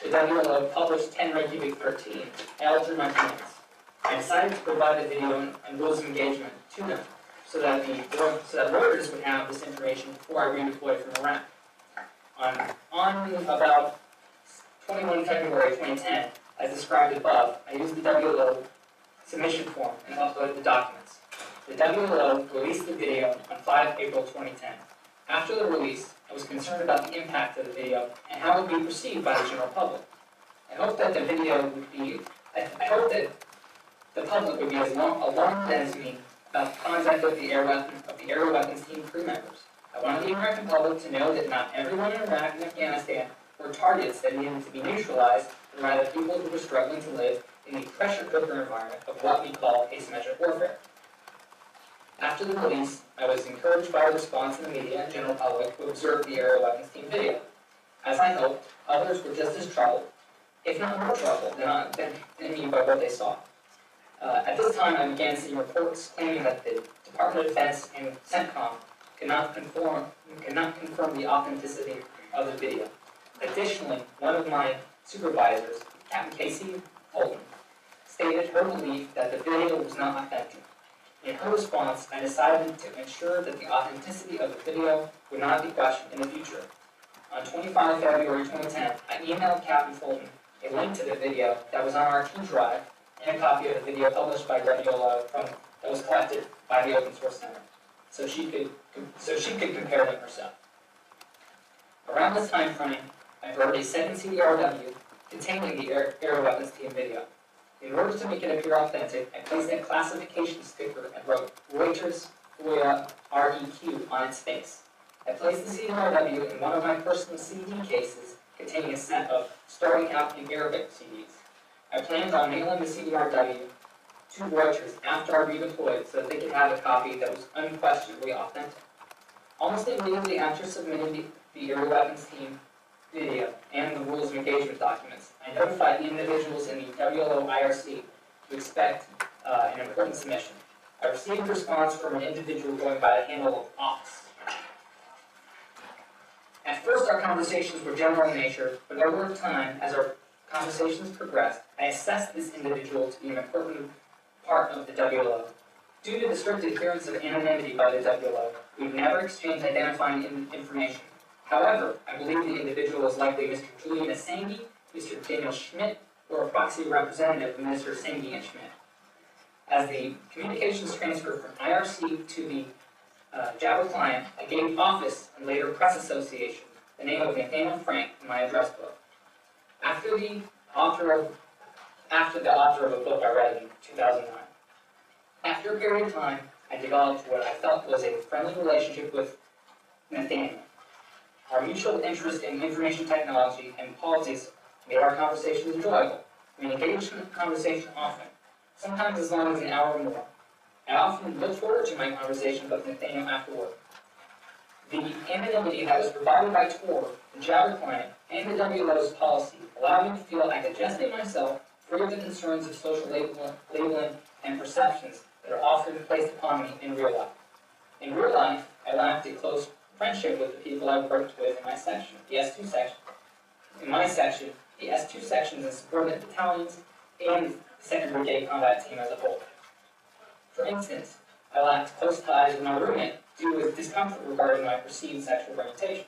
WLO published 10 Reykjavik 13, I altered my plans. I decided to provide the video and rules of engagement to them so that Reuters would have this information before I redeployed from Iraq. On about 21 February 2010, as described above, I used the WLO submission form and uploaded the documents. The WLO released the video on 5 April 2010. After the release, I was concerned about the impact of the video and how it would be perceived by the general public. I hope that the public would be as alarmed as me about the conduct of the aerial weapons team crew members. I wanted the American public to know that not everyone in Iraq and Afghanistan were targets that needed to be neutralized, and rather people who were struggling to live in the pressure cooker environment of what we call asymmetric warfare. After the release, I was encouraged by a response in the media and general public who observed the aerial weapons team video. As I hoped, others were just as troubled, if not more troubled, than me by what they saw. At this time, I began seeing reports claiming that the Department of Defense and CENTCOM could not confirm the authenticity of the video. Additionally, one of my supervisors, Captain Casey Fulton, stated her belief that the video was not authentic. In her response, I decided to ensure that the authenticity of the video would not be questioned in the future. On 25 February 2010, I emailed Captain Fulton a link to the video that was on our T drive and a copy of the video published by WLO that was collected by the Open Source Center, so she could compare them herself. Around this time frame, I burned a second CDRW containing the aerial weapons team video. In order to make it appear authentic, I placed a classification sticker and wrote Reuters FOIA REQ on its face. I placed the CDRW in one of my personal CD cases containing a set of starting out in Arabic CDs. I planned on mailing the CDRW to Reuters after I redeployed so that they could have a copy that was unquestionably authentic. Almost immediately after submitting the aerial weapons team video and the rules of engagement documents, I notified the individuals in the WLO IRC to expect an important submission. I received a response from an individual going by the handle of Office. At first, our conversations were general in nature, but over time, as our conversations progressed, I assessed this individual to be an important part of the WLO. Due to the strict adherence of anonymity by the WLO, we've never exchanged identifying information. However, I believe the individual is likely Mr. Julian Assange, Mr. Daniel Schmidt, or a proxy representative of Mr. Assange and Schmidt. As the communications transferred from IRC to the Java client, I gave Office and later Press Association the name of Nathaniel Frank in my address book. After the author of a book I read in 2009. After a period of time, I developed what I felt was a friendly relationship with Nathaniel. Our mutual interest in information technology and politics made our conversations enjoyable. We engaged in conversation often, sometimes as long as an hour or more. I often look forward to my conversation with Nathaniel after work. The anonymity that was provided by Tor, the Java client, and the WLO's policy allowed me to feel I could just be myself, free of the concerns of social labeling and perceptions that are often placed upon me in real life. In real life, I lacked a close friendship with the people I worked with in my section, the S2 section. In my section, the S2 sections and subordinate battalions, and the 2nd Brigade combat team as a whole. For instance, I lacked close ties with my roommate due to discomfort regarding my perceived sexual orientation.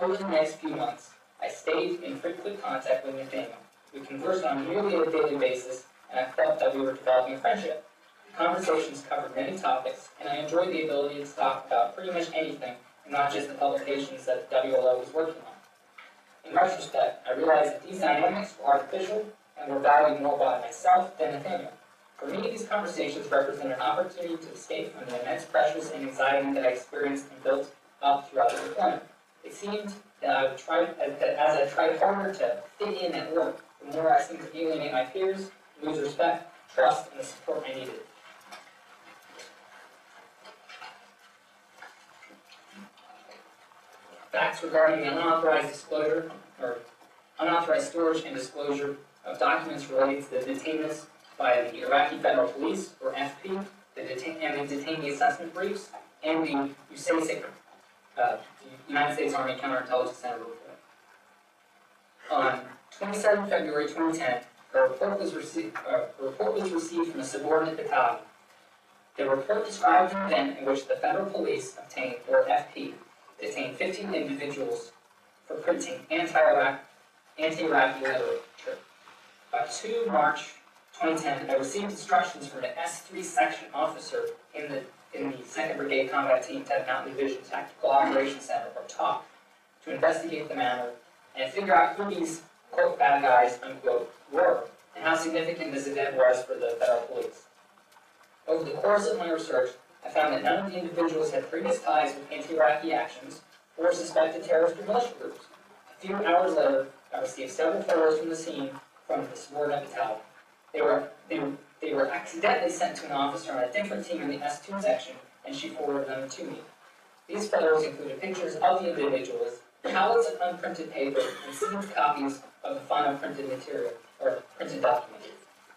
Over the next few months, I stayed in frequent contact with Nathaniel. We conversed on nearly a daily basis, and I felt that we were developing a friendship. The conversations covered many topics, and I enjoyed the ability to talk about pretty much anything, and not just the publications that the WLO was working on. In retrospect, I realized that these dynamics were artificial and were valued more by myself than Nathaniel. For me, these conversations represent an opportunity to escape from the immense pressures and anxiety that I experienced and built up throughout the deployment. It seemed that as I tried harder to fit in at work, the more I seemed to alienate my peers, lose respect, trust, and the support I needed. Facts regarding the unauthorized storage and disclosure of documents related to the detainments by the Iraqi Federal Police, or FP, the detainee assessment briefs, and the USASIC, the United States Army Counterintelligence Center report. On 27 February 2010, a report was received from a subordinate battalion. The report described an event in which the Federal Police obtained, or FP, detained 15 individuals for printing anti-Iraqi literature. By 2 March 2010, I received instructions from an S3 section officer in the 2nd Brigade Combat Team 10th Mountain Division Tactical Operations Center, or TOP, to investigate the matter and figure out who these, quote, bad guys, unquote, were, and how significant this event was for the Federal Police. Over the course of my research, I found that none of the individuals had previous ties with anti-Iraqi actions or suspected terrorist or militia groups. A few hours later, I received several photos from the scene from the subordinate battalion. They were accidentally sent to an officer on a different team in the S2 section, and she forwarded them to me. These photos included pictures of the individuals, pallets of unprinted paper, and sealed copies of the final printed material, or printed document,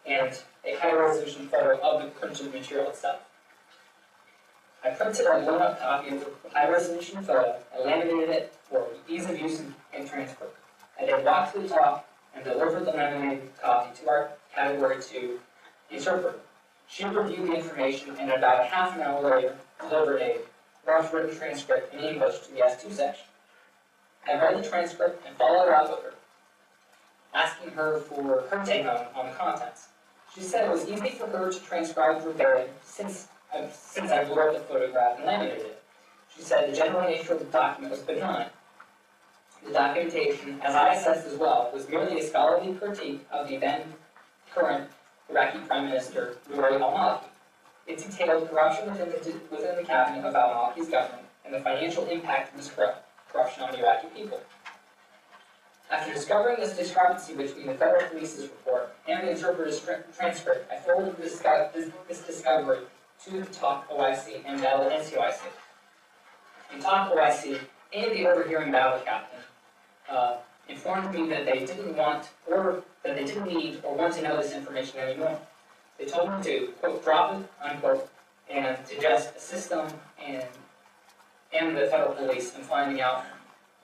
and a high-resolution photo of the printed material itself. I printed a blown-up copy of the high-resolution photo and laminated it for ease of use and transfer. I then walked to the top and delivered the laminated copy to our Category 2 interpreter. She reviewed the information and about half an hour later delivered a rough-written transcript in English to the S2 section. I read the transcript and followed up with her, asking her for her take on the contents. She said it was easy for her to transcribe verbatim since I blew up the photograph and laminated it. She said the general nature of the document was benign. The documentation, as I assessed as well, was merely a scholarly critique of the then current Iraqi Prime Minister, Nouri al-Maliki. It detailed corruption within the cabinet of al-Maliki's government and the financial impact of this corruption on the Iraqi people. After discovering this discrepancy between the Federal Police's report and the interpreter's transcript, I forwarded this discovery to the TOC OIC and valid NCOIC. The TOC OIC and the overhearing battle captain informed me that they didn't need or want to know this information anymore. They told me to, quote, drop it, unquote, and to just assist them and the federal police in finding out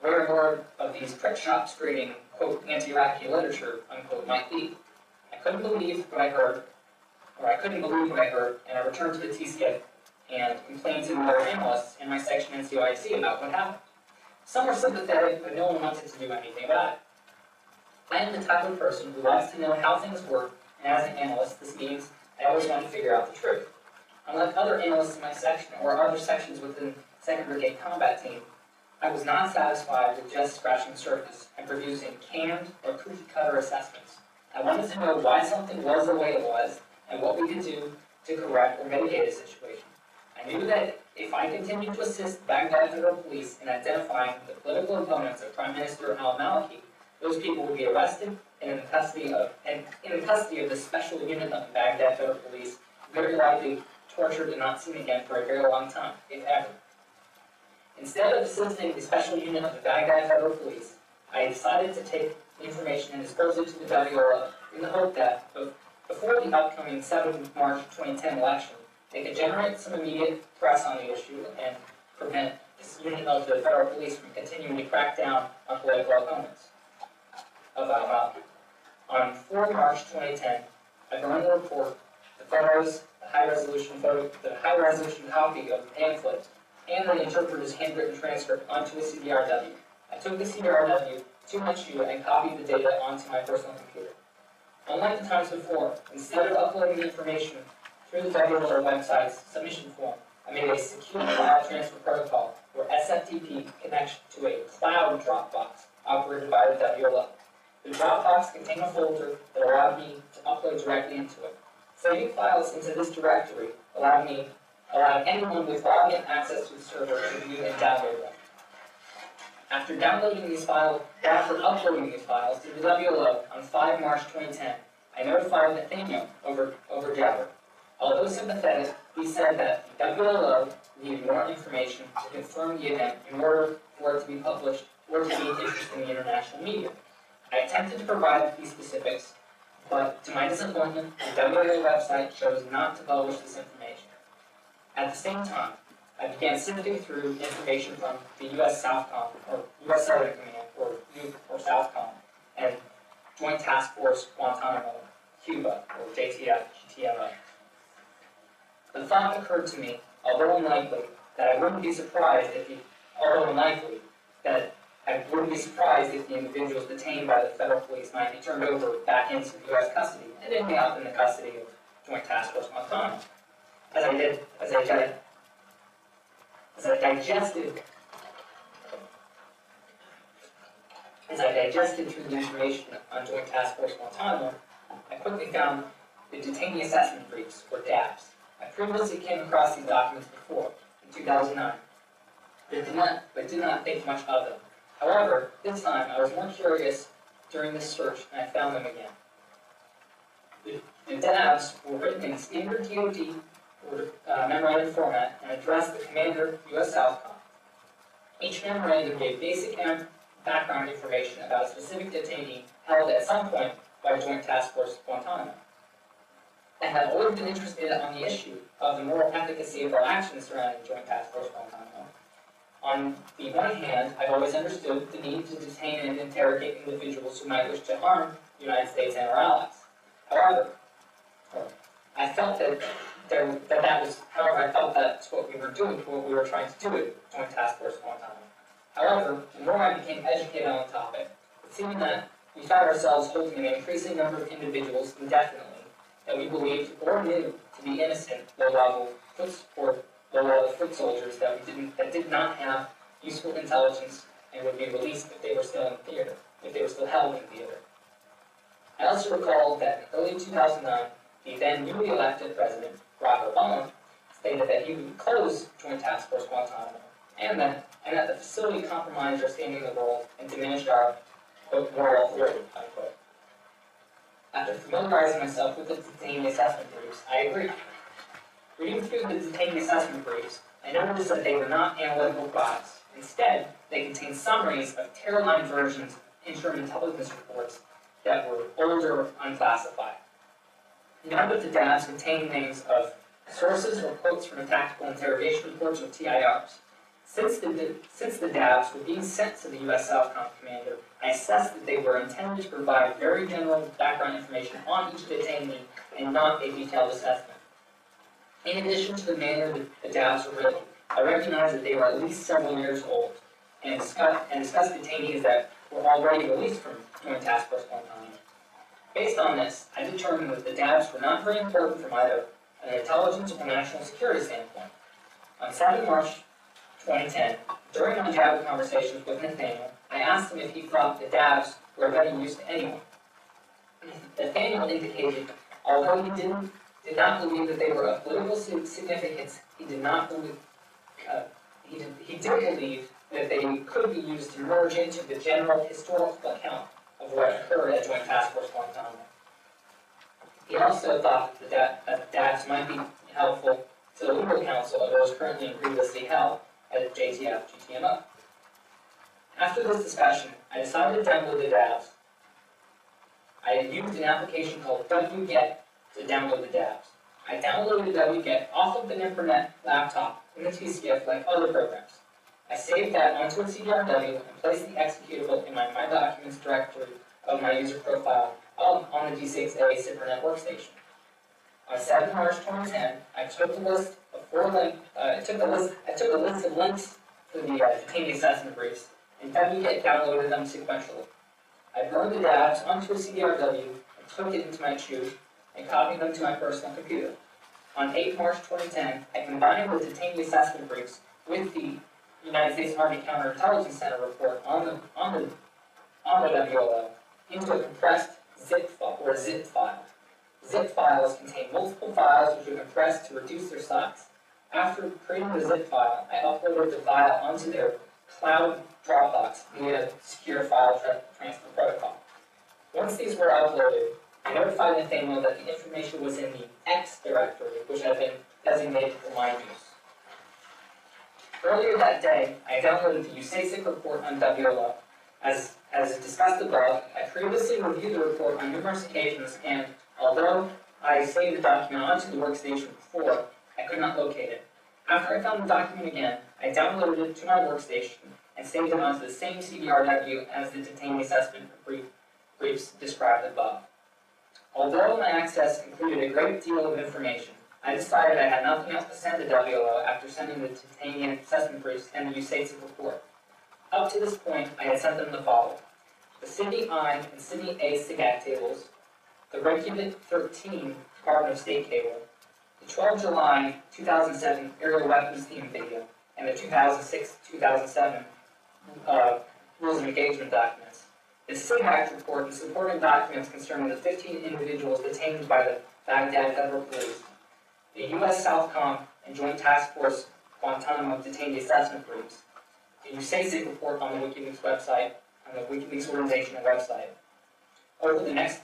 where and more of these print shops creating, quote, anti-Iraqi literature, unquote, might be. I couldn't believe what I heard, and I returned to the TCF and complained to the other analysts in my section in CYC about what happened. Some were sympathetic, but no one wanted to do anything about it. I am the type of person who likes to know how things work, and as an analyst, this means I always want to figure out the truth. Unlike other analysts in my section or other sections within 2nd Brigade Combat Team, I was not satisfied with just scratching the surface and producing canned or cookie-cutter assessments. I wanted to know why something was the way it was and what we could do to correct or mitigate a situation. I knew that if I continued to assist Baghdad Federal Police in identifying the political opponents of Prime Minister al-Maliki, those people would be arrested and in the custody of the special unit of the Baghdad Federal Police, very likely tortured and not seen again for a very long time, if ever. Instead of assisting the special unit of the Baghdad Federal Police, I decided to take the information and dispose it to the WLO in the hope that, before the upcoming 7th March 2010 election, they could generate some immediate press on the issue and prevent this unit of the federal police from continuing to crack down on political opponents of al-Maliki. On 4 March 2010, I burned the report, the photos, the high-resolution copy of the pamphlet, and the interpreter's handwritten transcript onto a CDRW. I took the CDRW to my shoe and copied the data onto my personal computer. Unlike the times before, instead of uploading the information through the WLO website's submission form, I made a secure file transfer protocol where SFTP connects to a cloud Dropbox operated by the WLO. The Dropbox contained a folder that allowed me to upload directly into it. Saving files into this directory allowed anyone with login access to the server to view and download them. After uploading these files to the WLO on 5 March 2010, I notified Nathaniel over Jabber. Although sympathetic, he said that the WLO needed more information to confirm the event in order for it to be published or to be interested in the international media. I attempted to provide these specifics, but to my disappointment, the WLO website chose not to publish this information. At the same time, I began sifting through information from the U.S. Southcom, or U.S. Southern Command, or Southcom, and Joint Task Force Guantanamo, Cuba, or JTF, GTMO. The thought occurred to me, although unlikely, that I wouldn't be surprised if the individuals detained by the federal police might be turned over back into U.S. custody and ending up in the custody of Joint Task Force Guantanamo. As I digested through the information on Joint Task Force Guantanamo, I quickly found the Detainee Assessment Briefs, or DABs. I previously came across these documents before, in 2009, but did not think much of them. However, this time I was more curious during this search, and I found them again. The DABs were written in standard DoD memorandum format and addressed the Commander, U.S. Southcom. Each memorandum gave basic background information about a specific detainee held at some point by Joint Task Force Guantanamo. I have always been interested on the issue of the moral efficacy of our actions surrounding Joint Task Force Guantanamo. On the one hand, I've always understood the need to detain and interrogate individuals who might wish to harm the United States and our allies. However, I felt that's what we were doing, what we were trying to do at Joint Task Force Guantanamo. However, the more I became educated on the topic, it seemed that we found ourselves holding an increasing number of individuals indefinitely that we believed or knew to be innocent low-level foot soldiers that did not have useful intelligence and would be released if they were still in theater, if they were still held in theater. I also recall that in early 2009, the then newly elected President, Barack Obama, stated that he would close Joint Task Force Guantanamo, and that the facility compromised our standing in the world and diminished our, quote, moral authority, unquote. After familiarizing myself with the detainee assessment briefs, I agreed. Reading through the detainee assessment briefs, I noticed that they were not analytical products. Instead, they contained summaries of tear-line versions of interim intelligence reports that were older, unclassified. None of the DABs contain names of sources or quotes from tactical interrogation reports or TIRs. Since the DABs were being sent to the U.S. Southcom commander, I assessed that they were intended to provide very general background information on each detainee and not a detailed assessment. In addition to the manner that the DABs were written, I recognized that they were at least several years old and discussed detainees that were already released from Joint Task Force Guantanamo. Based on this, I determined that the DABs were not very important from either an intelligence or national security standpoint. On 7 March 2010, during my Jabba conversations with Nathaniel, I asked him if he thought the DABs were of any use to anyone. Nathaniel indicated, although he did not believe that they were of political significance, he did believe that they could be used to merge into the general historical account of what occurred at Joint Task Force Guantanamo. He also thought that the DABs might be helpful to the legal counsel of those currently and previously held at JTF GTMO. After this discussion, I decided to download the DABs. I had used an application called WGET to download the DABs. I downloaded WGET off of the Internet laptop in the TCF like other programs. I saved that onto a CDRW and placed the executable in my My Documents directory of my user profile on the D6A Cybernet workstation. On 7 March 2010, I took a list of links to the detainee assessment briefs, and WGET downloaded them sequentially. I burned the DABs onto a CDRW and took it into my tube and copied them to my personal computer. On 8 March 2010, I combined the detainee assessment briefs with the United States Army Counterintelligence Center report on the WLO into a compressed zip file. Zip files contain multiple files which are compressed to reduce their size. After creating the zip file, I uploaded the file onto their cloud Dropbox via secure file transfer protocol. Once these were uploaded, I notified Nathaniel that the information was in the X directory, which had been designated for my use. Earlier that day, I downloaded the USASIC report on WLO. As discussed above, I previously reviewed the report on numerous occasions, and although I saved the document onto the workstation before, I could not locate it. After I found the document again, I downloaded it to my workstation and saved it onto the same CDRW as the detainee assessment briefs described above. Although my access included a great deal of information, I decided I had nothing else to send to WLO after sending the detainee assessment briefs and the USASIC report. Up to this point, I had sent them the following: the Sydney I and Sydney A SIGAC tables, the Reykjavik 13 Department of State cable, the 12 July 2007 aerial weapons theme video, and the 2006-2007 rules of engagement documents. The SIGAC report and supporting documents concerning the 15 individuals detained by the Baghdad Federal Police, the U.S. Southcom and Joint Task Force Guantanamo detainee assessment briefs, the USASIC report on the WikiLeaks website, on the WikiLeaks organization and website. Over the next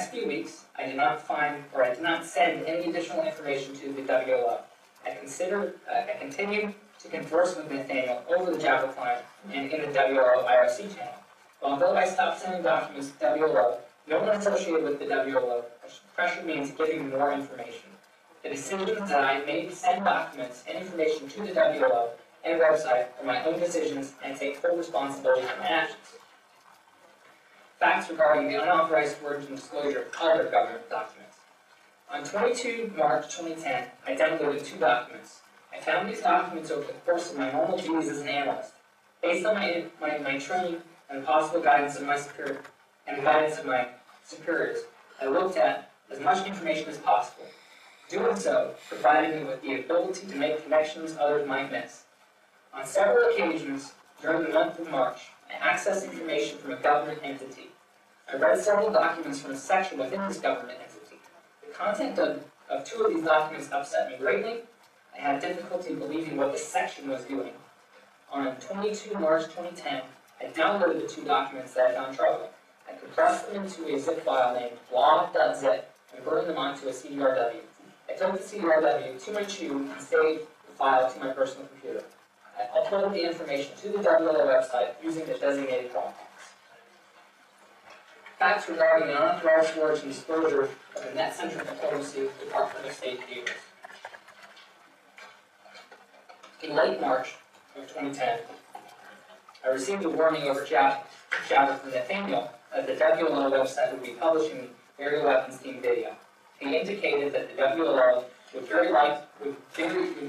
few weeks, I did not send any additional information to the WLO. I continued to converse with Nathaniel over the Java client and in the WLO IRC channel. Although I stopped sending documents to WLO, no one associated with the WLO pressured me into giving more information. The decisions that I made to send documents and information to the WLO and website are my own decisions and take full responsibility for my actions. Facts regarding the unauthorized storage and disclosure of other government documents. On 22 March 2010, I downloaded 2 documents. I found these documents over the course of my normal duties as an analyst. Based on my training and the possible guidance of my superior and the guidance of my superiors, I looked at as much information as possible. Doing so provided me with the ability to make connections others might miss. On several occasions during the month of March, I accessed information from a government entity. I read several documents from a section within this government entity. The content of 2 of these documents upset me greatly. I had difficulty believing what the section was doing. On 22 March 2010, I downloaded the 2 documents that I found troubling. I compressed them into a zip file named blog.zip and burned them onto a CDRW. I took the CDRW to my tube and saved the file to my personal computer. I uploaded the information to the WLO website using the designated Dropbox. facts regarding the unauthorized storage and disclosure of the net-centric diplomacy Department of State cables. In late March of 2010, I received a warning over Jabber from Nathaniel that the WLO website would be publishing the aerial weapons team video. He indicated that the WLO would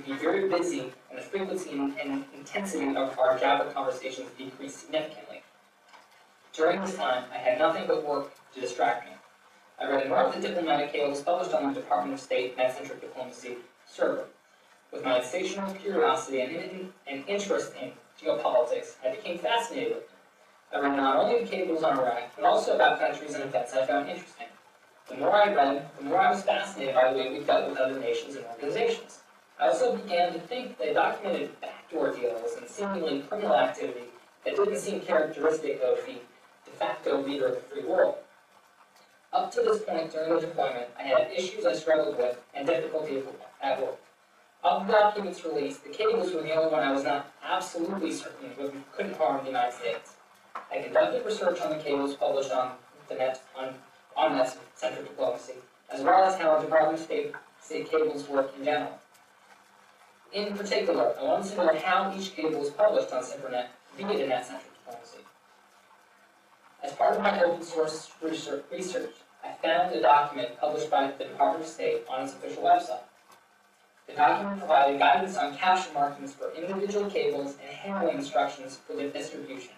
be very busy and the frequency and intensity of our Jabber conversations decreased significantly. During this time, I had nothing but work to distract me. I read more of the diplomatic cables published on the Department of State net-centric diplomacy server. With my insatiable curiosity and interest in geopolitics, I became fascinated with them. I read not only the cables on Iraq, but also about countries and events I found interesting. The more I read, the more I was fascinated by the way we dealt with other nations and organizations. I also began to think they documented backdoor deals and seemingly criminal activity that didn't seem characteristic of the de facto leader of the free world. Up to this point during the deployment, I had issues I struggled with and difficulty at work. Of the documents released, the cables were the only one I was not absolutely certain couldn't harm the United States. I conducted research on the cables published on the net on net-centric diplomacy, as well as how Department of State cables work in general. In particular, I wanted to know how each cable was published on SimperNet via the net-centric diplomacy. As part of my open source research, I found a document published by the Department of State on its official website. The document provided guidance on caption markings for individual cables and handling instructions for their distribution.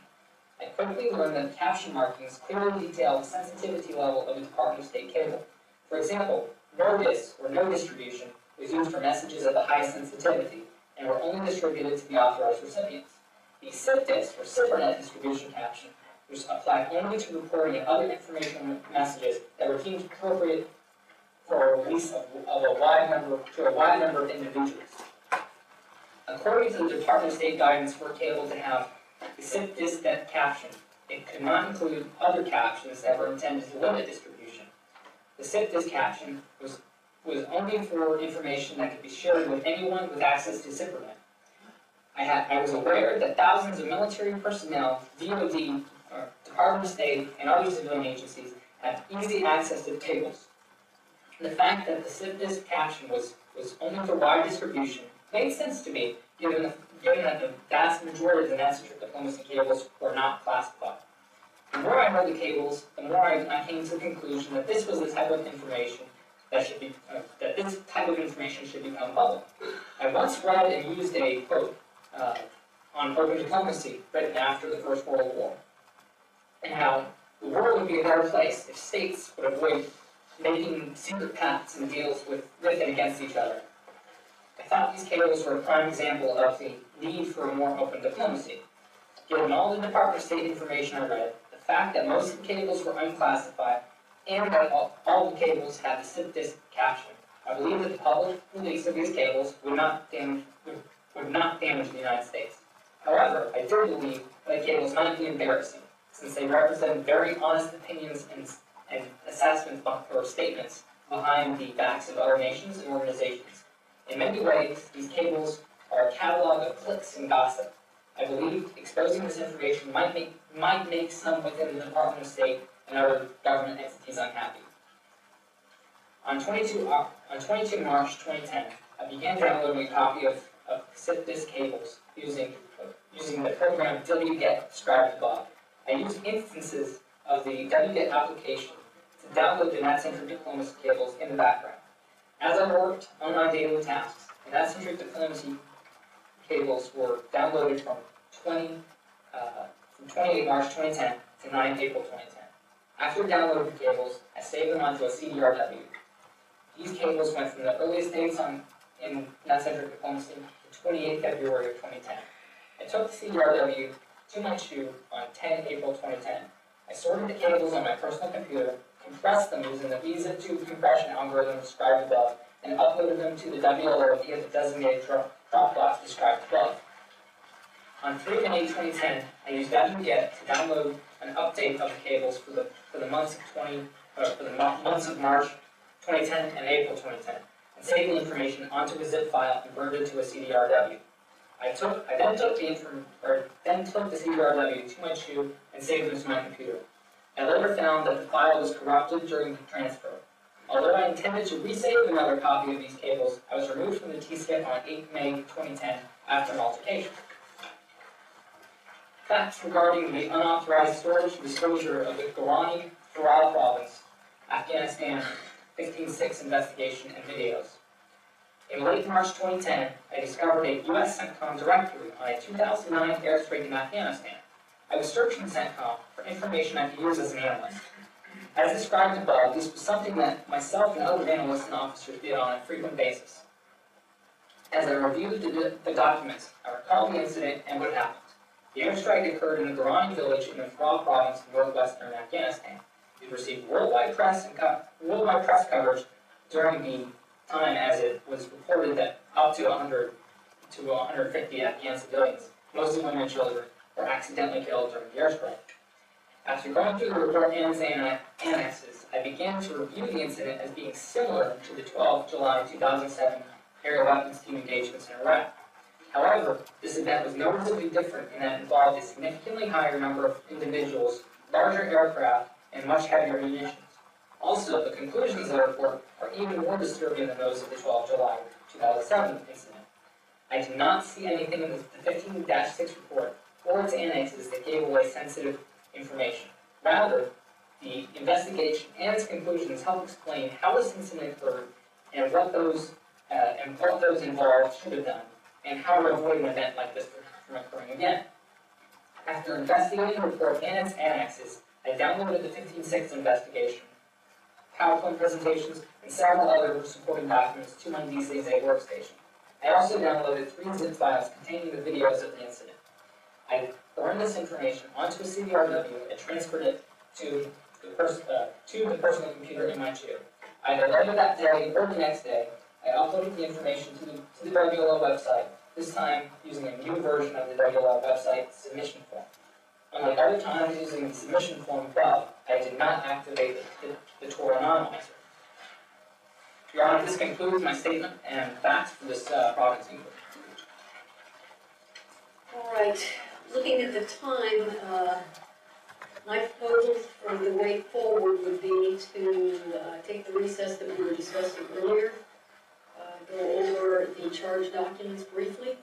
I quickly learned that caption markings clearly detail the sensitivity level of the Department of State cable. For example, no dis or no distribution was used for messages of the highest sensitivity and were only distributed to the authorized recipients. The SIP dis or SIPRNet distribution caption was applied only to reporting and other informational messages that were deemed appropriate for a release of a wide number of individuals. According to the Department of State guidance for a cable to have the SIP dis caption, it could not include other captions that were intended to limit distribution. The SIP dis caption was only for information that could be shared with anyone with access to SIPRNet. I was aware that thousands of military personnel, DoD, Department of State, and other civilian agencies have easy access to the cables. The fact that the SIP dis caption was only for wide distribution made sense to me, given that the vast majority of the net-centric diplomacy cables were not classified. The more I read the cables, the more I came to the conclusion that this was the type of information that should be should become public. I once read and used a quote on open diplomacy written after the First World War, and how the world would be a better place if states would avoid making secret pacts and deals with and against each other. I thought these cables were a prime example of the need for a more open diplomacy. Given all the Department of State information I read, the fact that most of the cables were unclassified, and that all the cables had the SIP dis caption, I believe that the public release of these cables would not damage the United States. However, I do believe that the cables might be embarrassing, since they represent very honest opinions and assessments or statements behind the facts of other nations and organizations. In many ways, these cables are a catalog of clicks and gossip. I believe exposing this information might make some within the Department of State and other government entities unhappy. On 22 March 2010, I began downloading a copy of SIP dis cables using the program wget described above. I used instances of the wget application to download the net-centric diplomacy cables in the background. As I worked on my daily tasks, the net-centric diplomacy cables were downloaded from 28 March 2010 to 9 April 2010. After downloading the cables, I saved them onto a CDRW. These cables went from the earliest dates in net-centric diplomacy to 28 February of 2010. I took the CDRW to my tube on 10 April 2010. I sorted the cables on my personal computer, compressed them using the VZip tube compression algorithm described above, and uploaded them to the WLO via the designated Dropbox described above. On 3 May 2010, I used wget to download an update of the cables for the months of March 2010 and April 2010, and saved the information onto a zip file and converted it to a CDRW. I then took the CDRW to my tube and saved them to my computer. I later found that the file was corrupted during the transfer. Although I intended to resave another copy of these cables, I was removed from the TSCIP on 8 May 2010 after an altercation. Facts regarding the unauthorized storage and disclosure of the Gorani Farah province, Afghanistan 15/6 investigation and videos. In late March 2010, I discovered a U.S. CENTCOM directory on a 2009 airstrike in Afghanistan. I was searching CENTCOM for information I could use as an analyst. As described above, this was something that myself and other analysts and officers did on a frequent basis. As I reviewed the documents, I recalled the incident and what happened. The airstrike occurred in the Gorani village in the Farah province of northwestern Afghanistan. It received worldwide press coverage during the time, as it was reported that up to 100 to 150 Afghan civilians, mostly women and children, were accidentally killed during the airstrike. After going through the report and its annexes, I began to review the incident as being similar to the 12 July 2007 aerial weapons team engagements in Iraq. However, this event was noticeably different in that it involved a significantly higher number of individuals, larger aircraft, and much heavier munitions. Also, the conclusions of the report are even more disturbing than those of the 12 July 2007 incident. I did not see anything in the 15-6 report or its annexes that gave away sensitive information. Rather, the investigation and its conclusions help explain how this incident occurred and what those involved should have done, and how to avoid an event like this from occurring again. After investigating the report and its annexes, I downloaded the 15/6 investigation, PowerPoint presentations, and several other supporting documents to my DCZ workstation. I also downloaded 3 zip files containing the videos of the incident. I burned this information onto a CDRW and transferred it to the personal computer in my chair. Either later that day or the next day, I uploaded the information to the WLO website, this time using a new version of the WLO website submission form. Unlike other times using the submission form above, I did not activate the Tor anonymizer. Your Honor, this concludes my statement and facts for this province inquiry. All right, looking at the time, my proposal for the way forward would be to take the recess that we were discussing earlier, go over the charge documents briefly,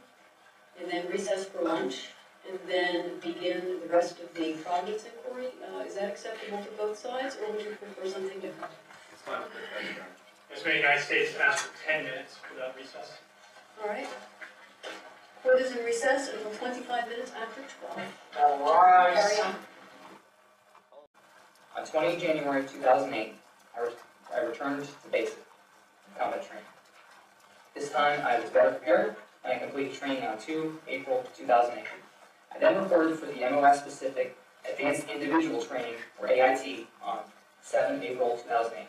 and then recess for lunch, and then begin the rest of the province inquiry. Is that acceptable to both sides, or would you prefer something different? It's fine. As many United States asked for 10 minutes without recess. All right. Court is in recess until 25 minutes after 12. All right. Carry on. On 20 January 2008, I returned to basic combat training. This time, I was better prepared, and I completed training on 2 April 2008. I then reported for the MOS-specific Advanced Individual Training, or AIT, on 7 April 2008.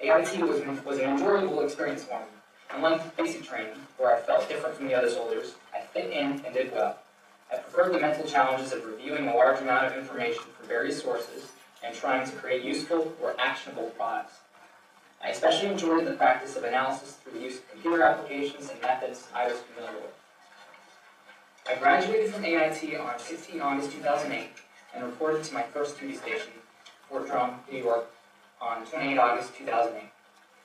AIT was an enjoyable experience for me. Unlike basic training, where I felt different from the other soldiers, I fit in and did well. I preferred the mental challenges of reviewing a large amount of information from various sources and trying to create useful or actionable products. I especially enjoyed the practice of analysis through the use of computer applications and methods I was familiar with. I graduated from AIT on 16 August 2008 and reported to my first duty station, Fort Drum, New York, on 28 August 2008.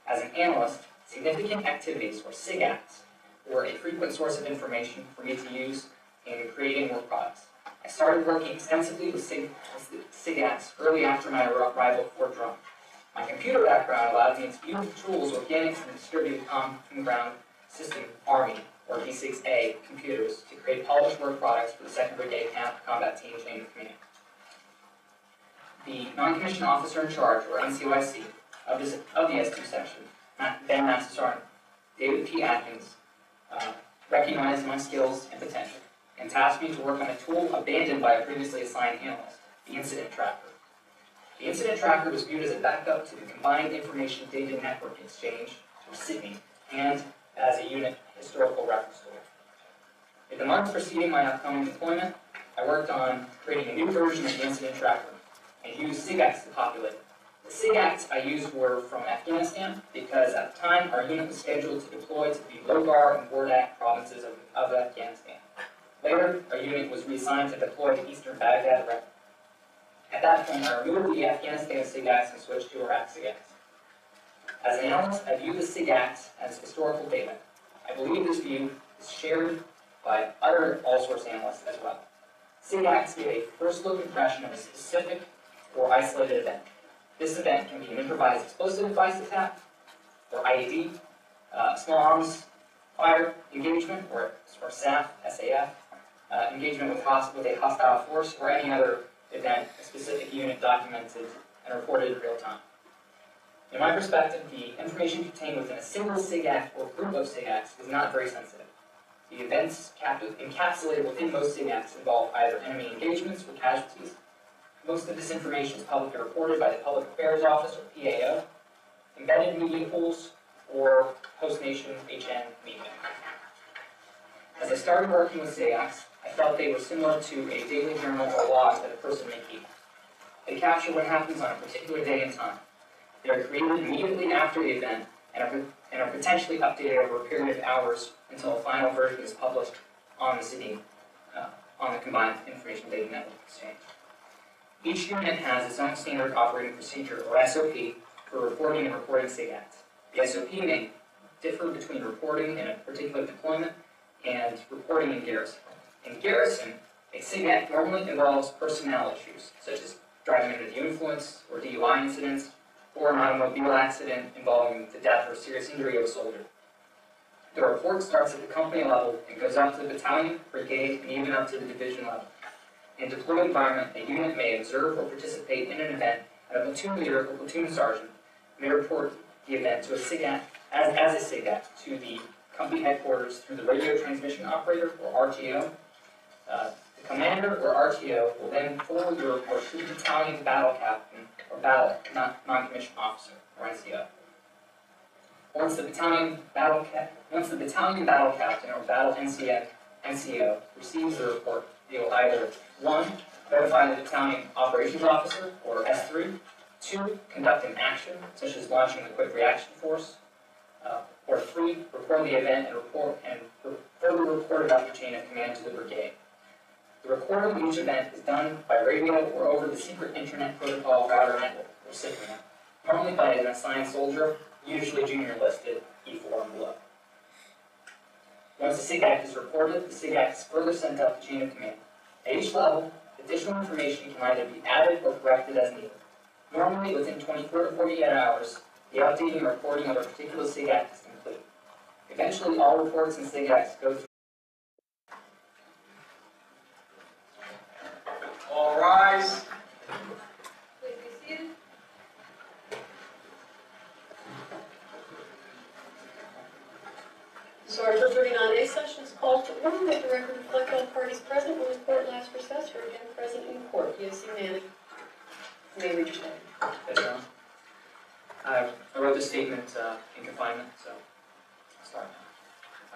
As an analyst, significant activities, or SIGACts, were a frequent source of information for me to use in creating work products. I started working extensively with SIGACts early after my arrival at Fort Drum. My computer background allowed me to use the tools organic and distributed common ground system Army, or D6A, computers to create polished work products for the 2nd Brigade Combat Team Chain of Command. The non-commissioned officer in charge, or NCOIC, of the S2 section, then Master Sergeant David P. Atkins, recognized my skills and potential and tasked me to work on a tool abandoned by a previously assigned analyst, the Incident Tracker. The Incident Tracker was viewed as a backup to the Combined Information Data Network Exchange, or CIDNE, and as a unit historical reference tool. In the months preceding my upcoming deployment, I worked on creating a new version of the Incident Tracker and used SIGACts to populate it. The SIGACts I used were from Afghanistan because at the time our unit was scheduled to deploy to the Logar and Wardak provinces of Afghanistan. Later, our unit was reassigned to deploy to eastern Baghdad, Iraq. At that point, I removed the Afghanistan SIGACs and switched to Iraq SIGACs. As an analyst, I view the SIGACs as historical data. I believe this view is shared by other all-source analysts as well. SIGACs give a first-look impression of a specific or isolated event. This event can be an improvised explosive device attack, or IED, small arms fire engagement, or SAF, engagement with a hostile force, or any other event a specific unit documented and reported in real time. In my perspective, the information contained within a single SIGAC or group of SIGACs is not very sensitive. The events encapsulated within most SIGACs involve either enemy engagements or casualties. Most of this information is publicly reported by the Public Affairs Office, or PAO, embedded media pools, or post-nation HN media. As I started working with SIGACs, I felt they were similar to a daily journal or log that a person may keep. They capture what happens on a particular day and time. They are created immediately after the event and are potentially updated over a period of hours until a final version is published on the Combined Information Data Network Exchange. Each unit has its own standard operating procedure, or SOP, for reporting and reporting SIGACs. The SOP may differ between reporting in a particular deployment and reporting in garrison. In garrison, a SIGAC normally involves personnel issues, such as driving under the influence or DUI incidents, or an automobile accident involving the death or serious injury of a soldier. The report starts at the company level and goes up to the battalion, brigade, and even up to the division level. In a deployed environment, a unit may observe or participate in an event, and a platoon leader or platoon sergeant may report the event to a SIGAC, as a SIGAC, to the company headquarters through the radio transmission operator, or RTO. The commander, or RTO, will then forward the report to the battalion battle captain, or non-commissioned officer, or NCO. Once the battalion battle captain, or battle NCO, receives the report, they will either 1. Notify the battalion operations officer, or S3, 2. Conduct an action, such as launching a quick reaction force, or 3. Record the event and further report it up the chain of command to the brigade. The recording of each event is done by radio or over the Secret Internet Protocol Router Network, or SIPRNet, normally by an assigned soldier, usually junior listed, E4 and below. Once the SIGAC is reported, the SIGAC is further sent up the chain of command. At each level, additional information can either be added or corrected as needed. Normally, within 24 to 48 hours, the updating and reporting of a particular SIGAC is complete. Eventually, all reports and SIGACs go through. All rise. Please be seated. So our 39A session is called to order. Let the record reflect all parties present when the court last recessed or again present in court. Yes, Manning. You may read your statement. Yes, Your Honor. I wrote this statement in confinement, so I'll start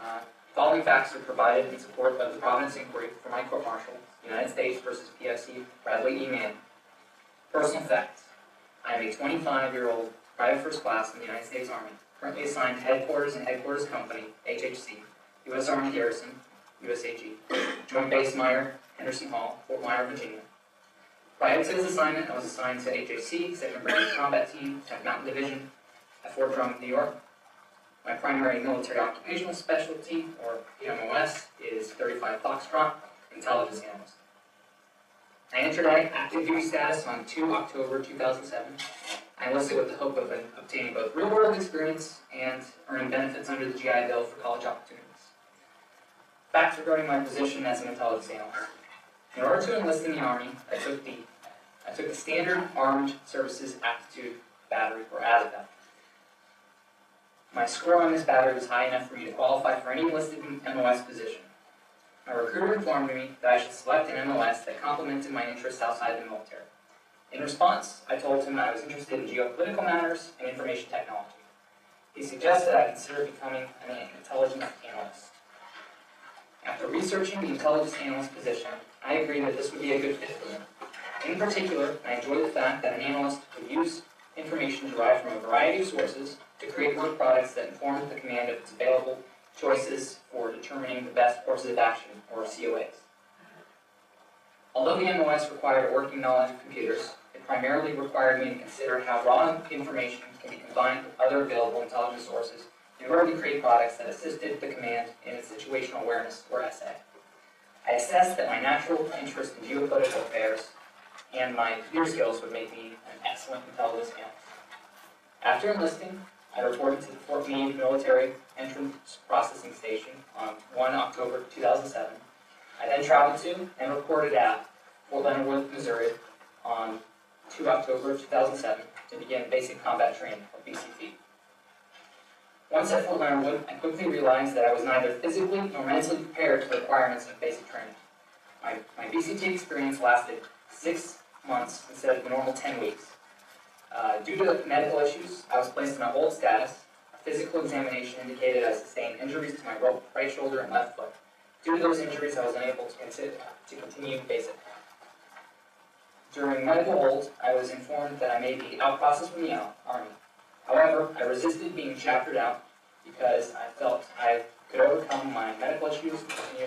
now. Following facts are provided in support of the Providence Inquiry for my court-martial, United States versus PFC Bradley Mannings. Personal facts. I am a 25-year-old private first class in the United States Army, currently assigned to Headquarters and Headquarters Company, HHC, U.S. Army Garrison, USAG, Joint Base Meyer, Henderson Hall, Fort Myer, Virginia. Prior to this assignment, I was assigned to HHC, 2nd Brigade Combat Team, 10th Mountain Division, at Fort Drum, New York. My primary military occupational specialty, or PMOS, is 35 Foxtrot, Intelligence Analyst. I entered active duty status on 2 October 2007. I enlisted with the hope of obtaining both real-world experience and earning benefits under the GI Bill for college opportunities. Facts regarding my position as an intelligence analyst. In order to enlist in the Army, I took the Standard Armed Services Aptitude Battery, or ASVAB. My score on this battery was high enough for me to qualify for any enlisted MOS position. My recruiter informed me that I should select an MOS that complemented my interests outside the military. In response, I told him I was interested in geopolitical matters and information technology. He suggested I consider becoming an intelligence analyst. After researching the intelligence analyst position, I agreed that this would be a good fit for me. In particular, I enjoy the fact that an analyst would use information derived from a variety of sources to create work products that inform the command of its available choices for determining the best courses of action, or COAs. Although the MOS required a working knowledge of computers, it primarily required me to consider how raw information can be combined with other available intelligence sources in order to create products that assisted the command in its situational awareness, or SA. I assessed that my natural interest in geopolitical affairs and my computer skills would make me an excellent intelligence analyst. After enlisting, I reported to the Fort Meade Military Entrance Processing Station on 1 October 2007. I then traveled to and reported at Fort Leonard Wood, Missouri on 2 October 2007 to begin basic combat training, or BCT. Once at Fort Leonard Wood, I quickly realized that I was neither physically nor mentally prepared for the requirements of basic training. My BCT experience lasted 6 months instead of the normal 10 weeks. Due to medical issues, I was placed on a hold status. A physical examination indicated I sustained injuries to my right shoulder and left foot. Due to those injuries, I was unable to continue basic. During medical hold, I was informed that I may be out-processed from the Army. However, I resisted being chaptered out because I felt I could overcome my medical issues and continue